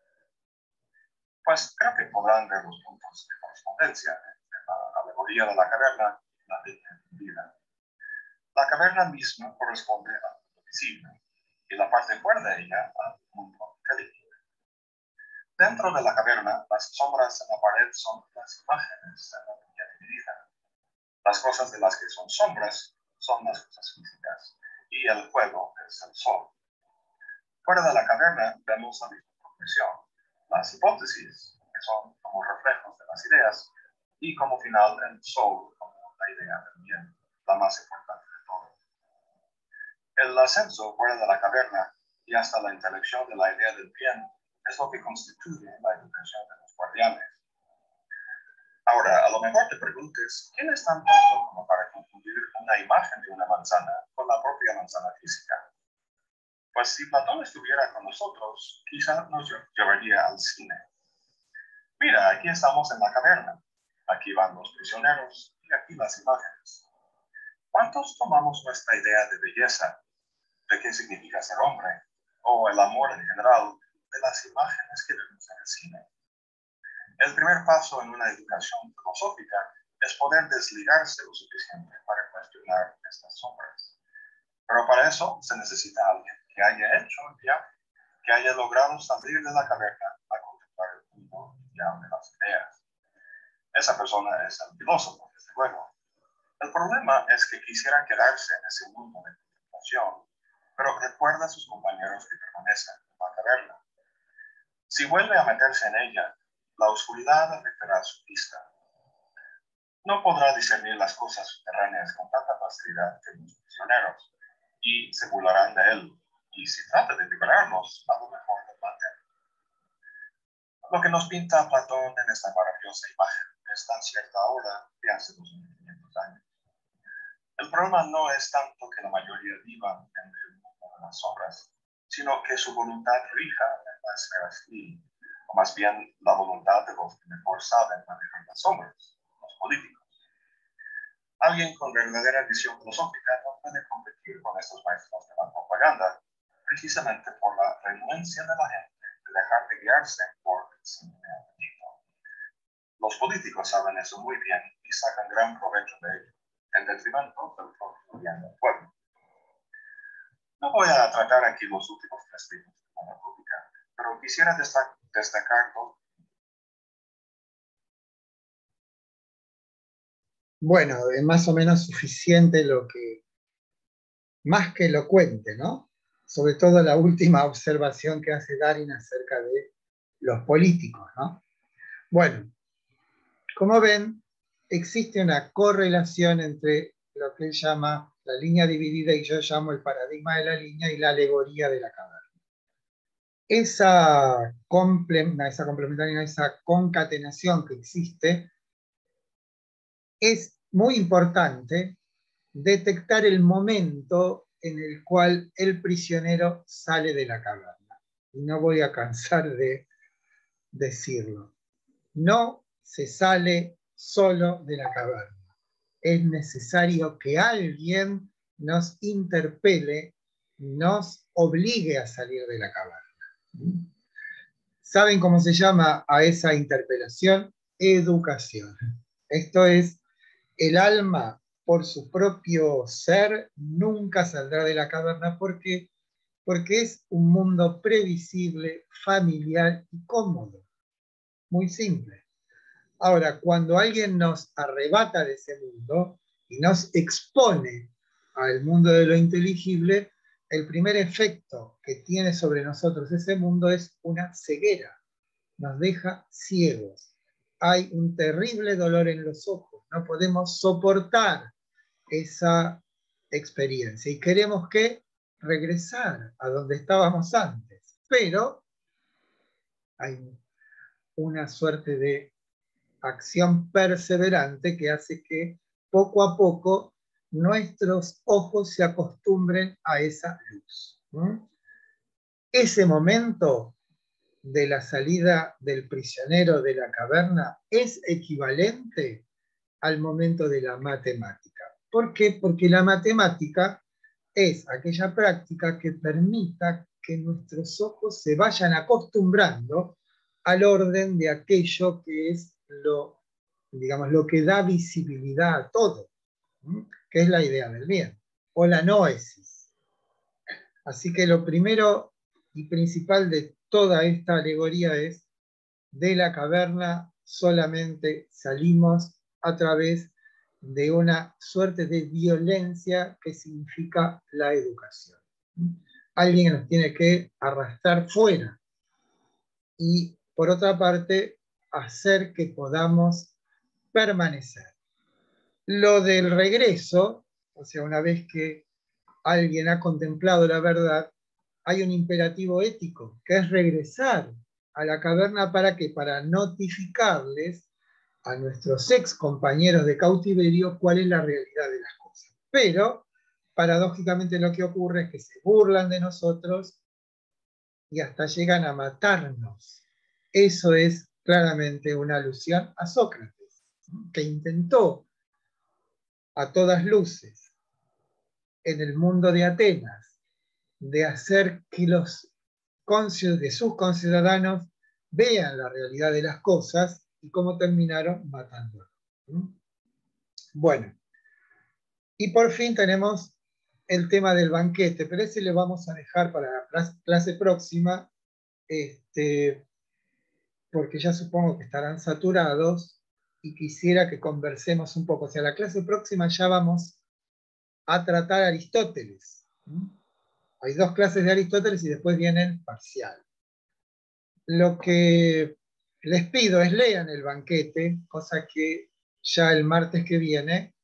Pues creo que podrán ver los puntos de correspondencia entre la alegoría de la caverna y la línea divina. La caverna misma corresponde al mundo visible y la parte fuera de ella al mundo inteligible. Dentro de la caverna, las sombras en la pared son las imágenes de la línea dividida. Las cosas de las que son sombras son las cosas físicas y el fuego es el sol. Fuera de la caverna vemos la misma progresión. Las hipótesis, que son como reflejos de las ideas, y como final el sol como la idea del bien, la más importante de todo. El ascenso fuera de la caverna y hasta la intelección de la idea del bien es lo que constituye la educación de los guardianes. Ahora, a lo mejor te preguntes, ¿quién es tan tonto como para confundir una imagen de una manzana con la propia manzana física? Pues si Platón estuviera con nosotros, quizá nos llevaría al cine. Mira, aquí estamos en la caverna. Aquí van los prisioneros y aquí las imágenes. ¿Cuántos tomamos nuestra idea de belleza, de qué significa ser hombre, o el amor en general, de las imágenes que vemos en el cine? El primer paso en una educación filosófica es poder desligarse lo suficiente para cuestionar estas sombras. Pero para eso se necesita alguien que haya hecho el viaje, que haya logrado salir de la caverna a contemplar el mundo ya de las ideas. Esa persona es el filósofo, desde luego. El problema es que quisiera quedarse en ese mundo de contemplación, pero recuerda a sus compañeros que permanecen en la caverna. Si vuelve a meterse en ella, la oscuridad afectará su vista. No podrá discernir las cosas subterráneas con tanta facilidad que los prisioneros, y se burlarán de él, y si trata de liberarnos, a lo mejor lo maten. Lo que nos pinta Platón en esta maravillosa imagen es tan cierta ahora que hace 2500 años. El problema no es tanto que la mayoría viva en el mundo de las sombras, sino que su voluntad rija en la esfera civil, o más bien la voluntad de los que mejor saben manejar las sombras, los políticos. Alguien con verdadera visión filosófica no puede competir con estos maestros de la propaganda, precisamente por la renuencia de la gente de dejar de guiarse por el simple apetito. Los políticos saben eso muy bien y sacan gran provecho de ello, en detrimento del propio bien del pueblo. No voy a tratar aquí los últimos 3 libros de la República, pero quisiera destacar dos. Bueno, es más o menos suficiente lo que, más que elocuente, ¿no? Sobre todo la última observación que hace Darín acerca de los políticos, ¿no? Bueno, como ven, existe una correlación entre lo que él llama la línea dividida y yo llamo el paradigma de la línea y la alegoría de la caverna. Esa complementaria, esa concatenación que existe, es muy importante detectar el momento en el cual el prisionero sale de la caverna. Y no voy a cansar de decirlo. No se sale solo de la caverna. Es necesario que alguien nos interpele, nos obligue a salir de la caverna. ¿Saben cómo se llama a esa interpelación? Educación. Esto es, el alma por su propio ser nunca saldrá de la caverna porque es un mundo previsible, familiar y cómodo. Muy simple. Ahora, cuando alguien nos arrebata de ese mundo y nos expone al mundo de lo inteligible, el primer efecto que tiene sobre nosotros ese mundo es una ceguera. Nos deja ciegos. Hay un terrible dolor en los ojos. No podemos soportar esa experiencia y queremos regresar a donde estábamos antes. Pero hay una suerte de acción perseverante que hace que poco a poco nuestros ojos se acostumbren a esa luz. Ese momento de la salida del prisionero de la caverna es equivalente al momento de la matemática. ¿Por qué? Porque la matemática es aquella práctica que permita que nuestros ojos se vayan acostumbrando al orden de aquello que es digamos, lo que da visibilidad a todo, que es la idea del bien, o la noesis. Así que lo primero y principal de toda esta alegoría es: de la caverna solamente salimos a través de una suerte de violencia que significa la educación. Alguien nos tiene que arrastrar fuera y, por otra parte, hacer que podamos permanecer. Lo del regreso, o sea, una vez que alguien ha contemplado la verdad, hay un imperativo ético, que es regresar a la caverna para que para notificarles a nuestros ex compañeros de cautiverio cuál es la realidad de las cosas. Pero, paradójicamente, lo que ocurre es que se burlan de nosotros y hasta llegan a matarnos. Eso es claramente una alusión a Sócrates, que intentó a todas luces en el mundo de Atenas de hacer que de sus conciudadanos vean la realidad de las cosas y cómo terminaron matándolos. Bueno, y por fin tenemos el tema del banquete, pero ese lo vamos a dejar para la clase próxima, porque ya supongo que estarán saturados y quisiera que conversemos un poco. O sea, la clase próxima ya vamos a tratar a Aristóteles. Hay 2 clases de Aristóteles y después viene el parcial. Lo que les pido es lean el banquete, cosa que ya el martes que viene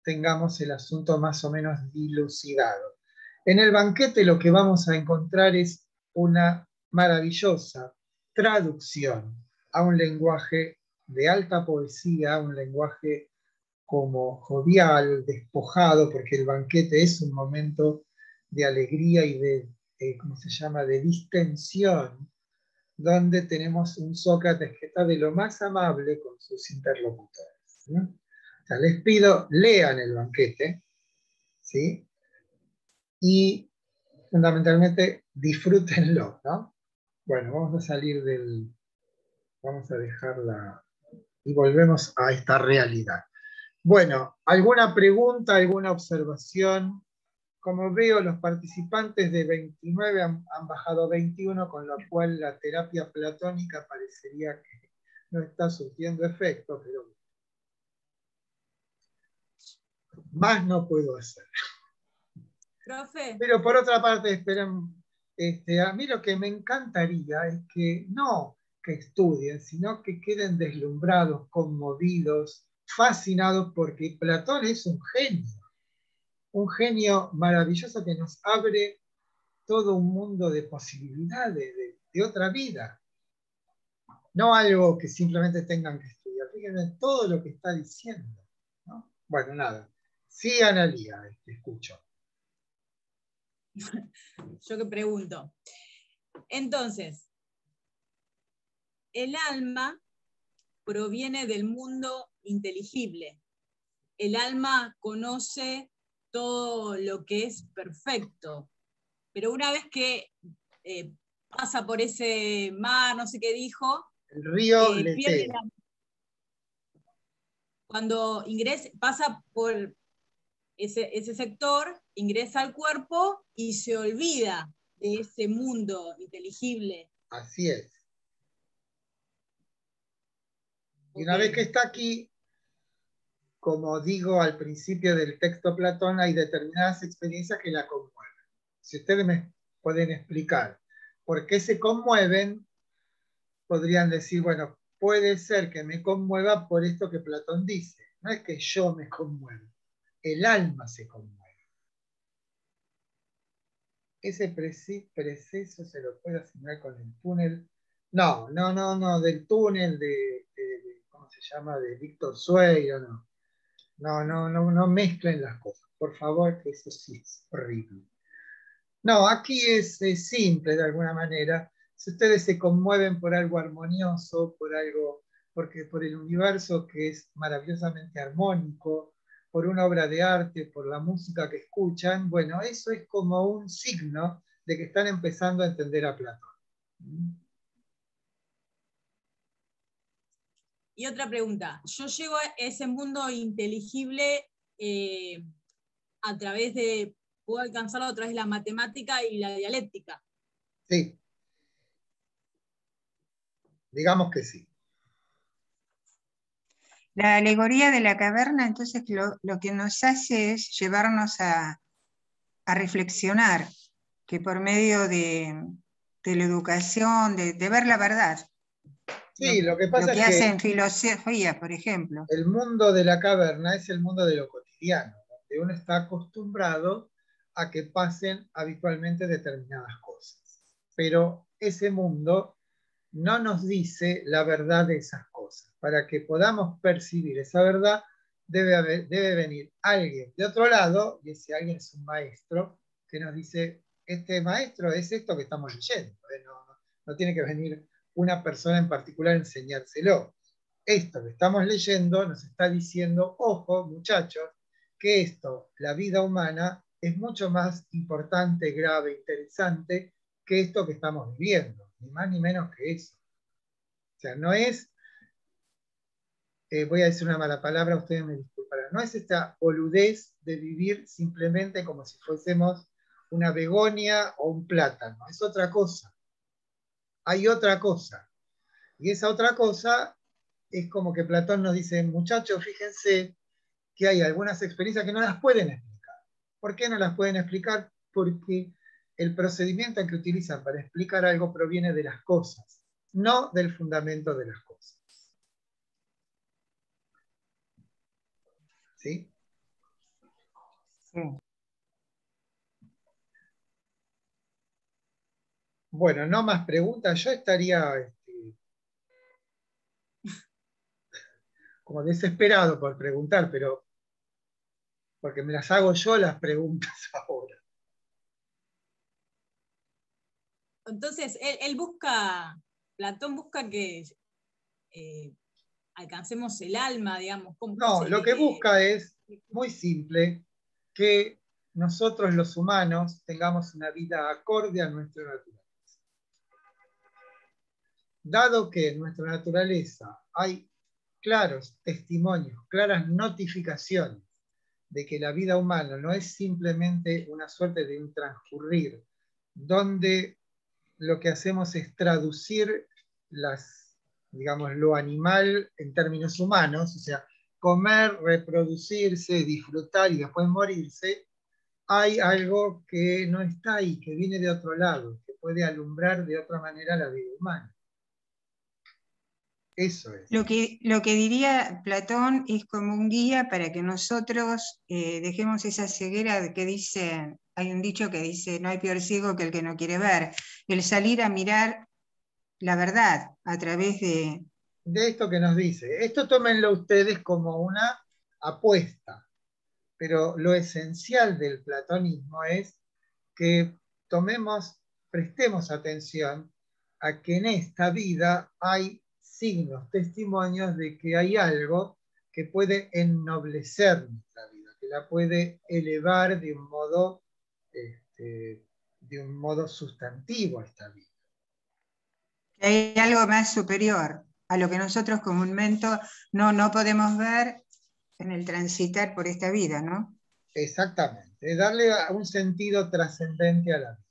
tengamos el asunto más o menos dilucidado. En el banquete lo que vamos a encontrar es una maravillosa traducción a un lenguaje de alta poesía, a un lenguaje como jovial, despojado, porque el banquete es un momento de alegría y de, ¿cómo se llama?, de distensión, donde tenemos un Sócrates que está de lo más amable con sus interlocutores, ¿no? O sea, les pido, lean el banquete, ¿sí? Y fundamentalmente disfrútenlo, ¿no? Bueno, vamos a salir vamos a dejarla y volvemos a esta realidad. Bueno, ¿alguna pregunta, alguna observación? Como veo, los participantes de 29 han bajado 21, con lo cual la terapia platónica parecería que no está surtiendo efecto, pero más no puedo hacer. Profe. Pero por otra parte, esperen, a mí lo que me encantaría es que no que estudien, sino que queden deslumbrados, conmovidos, fascinados, porque Platón es un genio maravilloso que nos abre todo un mundo de posibilidades, de otra vida. No algo que simplemente tengan que estudiar. Fíjense todo lo que está diciendo, ¿no? Bueno, nada. Sí, Analía, te escucho. Yo que pregunto. Entonces, el alma proviene del mundo inteligible. El alma conoce todo lo que es perfecto, pero una vez que pasa por ese mar, no sé qué dijo, el río pierde cuando pasa por ese sector, ingresa al cuerpo y se olvida de ese mundo inteligible. Así es. Y una vez que está aquí, como digo al principio del texto Platón, hay determinadas experiencias que la conmueven. Si ustedes me pueden explicar por qué se conmueven, podrían decir, bueno, puede ser que me conmueva por esto que Platón dice. No es que yo me conmueva, el alma se conmueve. Ese preciso se lo puede asignar con el túnel. No, del túnel ¿cómo se llama? De Víctor Sueiro, no. No mezclen las cosas, por favor, que eso sí es horrible. No, aquí es simple de alguna manera. Si ustedes se conmueven por algo armonioso, porque por el universo que es maravillosamente armónico, por una obra de arte, por la música que escuchan, bueno, eso es como un signo de que están empezando a entender a Platón. Y otra pregunta, yo llego a ese mundo inteligible a través de, puedo alcanzarlo a través de la matemática y la dialéctica. Sí. Digamos que sí. La alegoría de la caverna, entonces, lo que nos hace es llevarnos a reflexionar, que por medio de la educación, de ver la verdad. Sí, lo que pasa es que hace en filosofía, por ejemplo. El mundo de la caverna es el mundo de lo cotidiano, donde uno está acostumbrado a que pasen habitualmente determinadas cosas. pero ese mundo no nos dice la verdad de esas cosas. Para que podamos percibir esa verdad, debe venir alguien de otro lado, y ese alguien es un maestro, que nos dice, este maestro es esto que estamos leyendo. No tiene que venir una persona en particular a enseñárselo. Esto que estamos leyendo nos está diciendo, ojo, muchachos, que esto, la vida humana, es mucho más importante, grave, interesante que esto que estamos viviendo, ni más ni menos que eso. O sea, no es, voy a decir una mala palabra, ustedes me disculparán, no es esta boludez de vivir simplemente como si fuésemos una begonia o un plátano, es otra cosa. Hay otra cosa. Y esa otra cosa es como que Platón nos dice, muchachos, fíjense que hay algunas experiencias que no las pueden explicar. ¿Por qué no las pueden explicar? Porque el procedimiento que utilizan para explicar algo proviene de las cosas, no del fundamento de las cosas. ¿Sí? Sí. Bueno, no más preguntas. Yo estaría como desesperado por preguntar, pero porque me las hago yo las preguntas ahora. Entonces, él busca, Platón busca que alcancemos el alma, digamos. ¿Cómo No, se- lo que busca es muy simple, que nosotros los humanos tengamos una vida acorde a nuestra naturaleza. Dado que en nuestra naturaleza hay claros testimonios, claras notificaciones de que la vida humana no es simplemente una suerte de un transcurrir, donde lo que hacemos es traducir digamos, lo animal en términos humanos, o sea, comer, reproducirse, disfrutar y después morirse, hay algo que no está ahí, que viene de otro lado, que puede alumbrar de otra manera la vida humana. Eso es. Lo que diría Platón es como un guía para que nosotros dejemos esa ceguera de que dice, hay un dicho que dice, no hay peor ciego que el que no quiere ver, el salir a mirar la verdad a través de... De esto que nos dice. Esto tómenlo ustedes como una apuesta, pero lo esencial del platonismo es que prestemos atención a que en esta vida hay signos, testimonios de que hay algo que puede ennoblecer nuestra vida, que la puede elevar de un modo sustantivo a esta vida. Hay algo más superior a lo que nosotros comúnmente no podemos ver en el transitar por esta vida, ¿no? Exactamente, darle un sentido trascendente a la vida.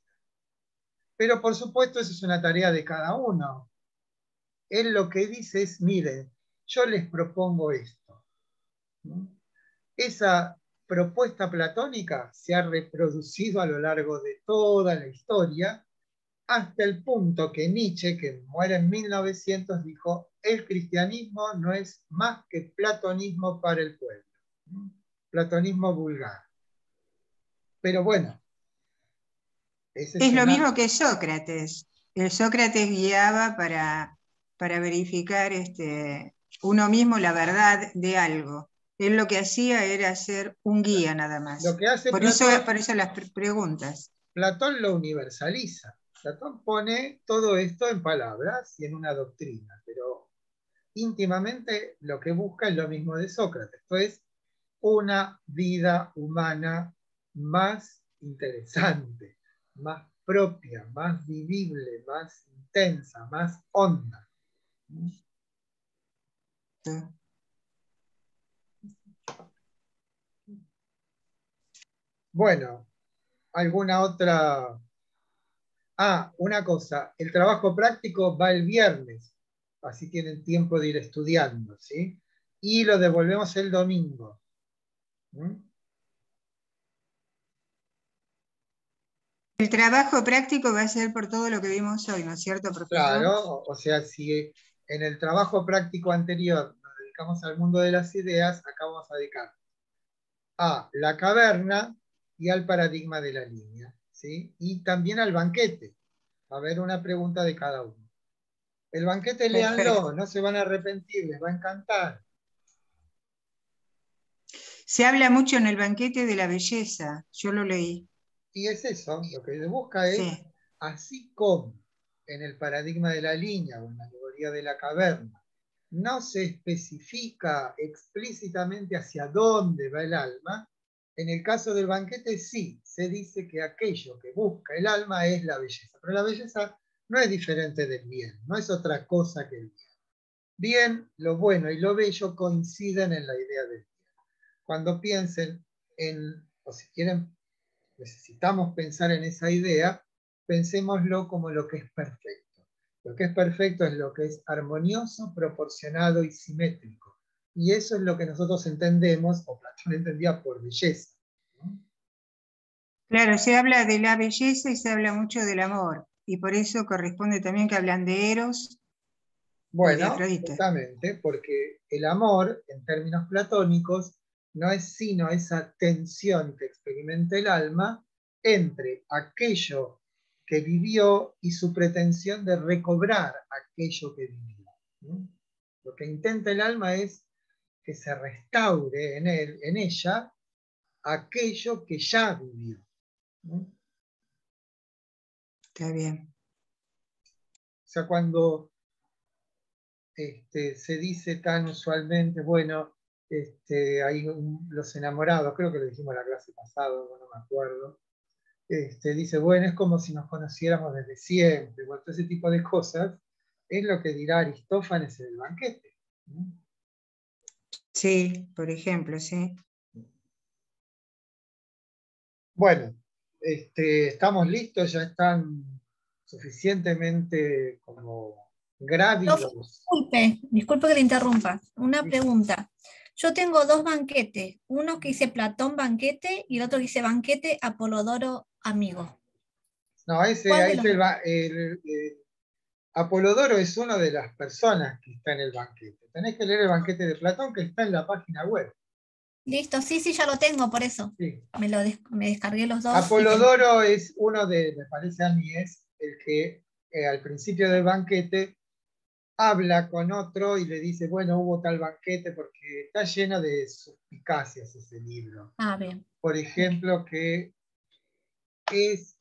Pero por supuesto eso es una tarea de cada uno. Él lo que dice es, miren, yo les propongo esto. ¿No? Esa propuesta platónica se ha reproducido a lo largo de toda la historia, hasta el punto que Nietzsche, que muere en 1900, dijo, el cristianismo no es más que platonismo para el pueblo. ¿No? Platonismo vulgar. Pero bueno, ese Es lo mismo que Sócrates. El Sócrates guiaba para verificar uno mismo la verdad de algo. Él lo que hacía era ser un guía nada más. Lo que hace por eso las preguntas. Platón lo universaliza. Platón pone todo esto en palabras y en una doctrina, pero íntimamente lo que busca es lo mismo de Sócrates. Esto es una vida humana más interesante, más propia, más vivible, más intensa, más honda. Bueno, ¿alguna otra? Ah, una cosa, el trabajo práctico va el viernes, así tienen tiempo de ir estudiando, ¿sí? Y lo devolvemos el domingo. ¿Mm? El trabajo práctico va a ser por todo lo que vimos hoy, ¿no es cierto, profesor? Claro, o sea, si en el trabajo práctico anterior nos dedicamos al mundo de las ideas, acá vamos a dedicar a la caverna y al paradigma de la línea, ¿sí? Y también al banquete. A ver, una pregunta de cada uno. El banquete, Perfecto. léanlo, no se van a arrepentir, les va a encantar. Se habla mucho en el banquete de la belleza, yo lo leí. Y es eso, lo que se busca es, Sí, así como en el paradigma de la línea o en la alegoría de la caverna, no se especifica explícitamente hacia dónde va el alma, en el caso del banquete sí, se dice que aquello que busca el alma es la belleza, pero la belleza no es diferente del bien, no es otra cosa que el bien. Bien, lo bueno y lo bello coinciden en la idea del bien. Cuando piensen en, o si quieren, necesitamos pensar en esa idea, pensémoslo como lo que es perfecto. Lo que es perfecto es lo que es armonioso, proporcionado y simétrico. Y eso es lo que nosotros entendemos, o Platón entendía por belleza, ¿no? claro, se habla de la belleza y se habla mucho del amor, y por eso corresponde también que hablan de Eros y de Bueno, Afrodita. justamente porque el amor, en términos platónicos, no es sino esa tensión que experimenta el alma entre aquello que vivió y su pretensión de recobrar aquello que vivió, ¿no? Lo que intenta el alma es que se restaure en él, en ella, aquello que ya vivió, ¿no? O Está bien. sea, cuando se dice tan usualmente, bueno, hay los enamorados, creo que lo dijimos en la clase pasada, no me acuerdo, dice, bueno, es como si nos conociéramos desde siempre, bueno, todo ese tipo de cosas, es lo que dirá Aristófanes en el banquete, ¿no? Sí, por ejemplo, sí. Bueno, estamos listos, ya están suficientemente como grávidos. Disculpe que le interrumpa. Una pregunta. Yo tengo dos banquetes, uno que dice Platón banquete y el otro que dice banquete Apolodoro amigo. No, ese ¿Cuál de es los dos? Apolodoro es una de las personas que está en el banquete. Tenés que leer el banquete de Platón que está en la página web. Listo, sí, sí, ya lo tengo, por eso. Sí. Me descargué los dos. Apolodoro es uno de, me parece a mí, es el que al principio del banquete habla con otro y le dice, bueno, hubo tal banquete, porque está lleno de suspicacias ese libro. Ah, bien. Por ejemplo, que es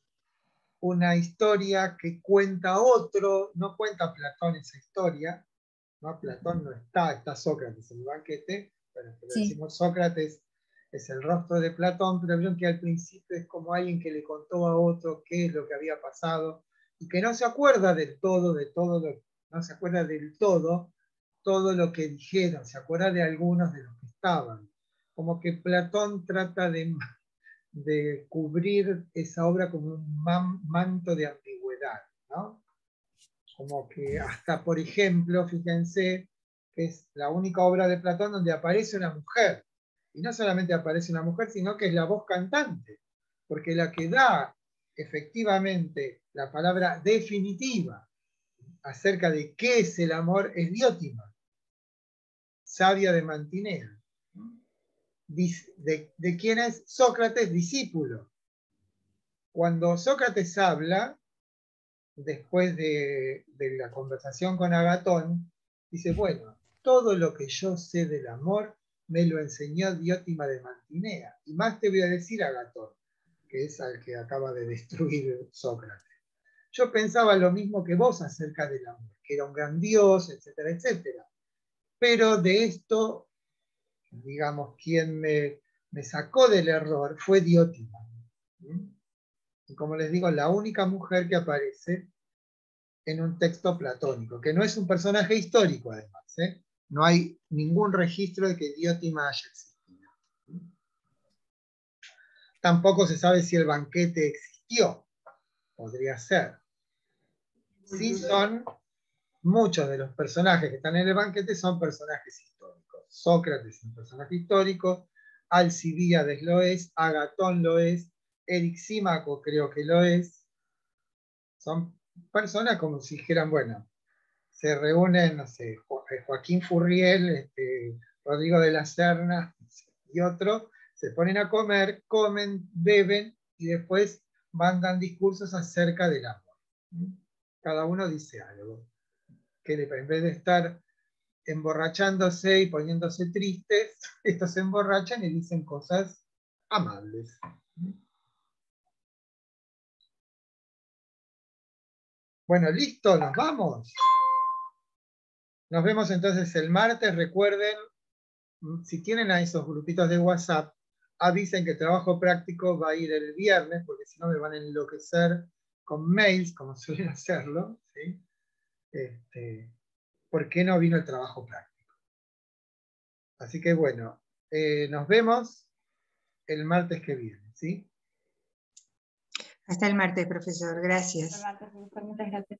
una historia que cuenta otro, no cuenta Platón esa historia, ¿no? Platón no está, está Sócrates en el banquete, pero Sí. decimos Sócrates es el rostro de Platón, pero vieron que al principio es como alguien que le contó a otro qué es lo que había pasado y que no se acuerda del todo, no se acuerda del todo lo que dijeron, se acuerda de algunos de los que estaban. Como que Platón trata de cubrir esa obra como un manto de ambigüedad, ¿no? Como que hasta, por ejemplo, fíjense que es la única obra de Platón donde aparece una mujer. Y no solamente aparece una mujer, sino que es la voz cantante. Porque la que da efectivamente la palabra definitiva acerca de qué es el amor es Diótima, sabia de Mantinea, ¿no? De quien es Sócrates discípulo. Cuando Sócrates habla, después de la conversación con Agatón, dice, bueno, todo lo que yo sé del amor me lo enseñó Diótima de Mantinea. Y más te voy a decir, Agatón, que es al que acaba de destruir Sócrates. Yo pensaba lo mismo que vos acerca del amor, que era un gran dios, etcétera, etcétera. Pero de esto, digamos, quien me sacó del error fue Diótima. Y como les digo, la única mujer que aparece en un texto platónico, que no es un personaje histórico además, ¿eh? No hay ningún registro de que Diótima haya existido. Tampoco se sabe si el banquete existió, podría ser. Sí son muchos de los personajes que están en el banquete son personajes históricos. Sócrates es un personaje histórico, Alcibíades lo es, Agatón lo es, Erixímaco creo que lo es. Son personas como si dijeran, bueno, se reúnen, no sé, Joaquín Furriel, Rodrigo de la Serna y otro, se ponen a comer, comen, beben y después mandan discursos acerca del amor. Cada uno dice algo. Que en vez de estar emborrachándose y poniéndose tristes, estos se emborrachan y dicen cosas amables. Bueno, listo, nos vamos. Nos vemos entonces el martes. Recuerden, si tienen a esos grupitos de WhatsApp, avisen que el trabajo práctico va a ir el viernes, porque si no me van a enloquecer con mails, como suelen hacerlo. ¿Sí? ¿Por qué no vino el trabajo práctico? Así que bueno, nos vemos el martes que viene. ¿Sí? Hasta el martes, profesor. Gracias. Muchas gracias.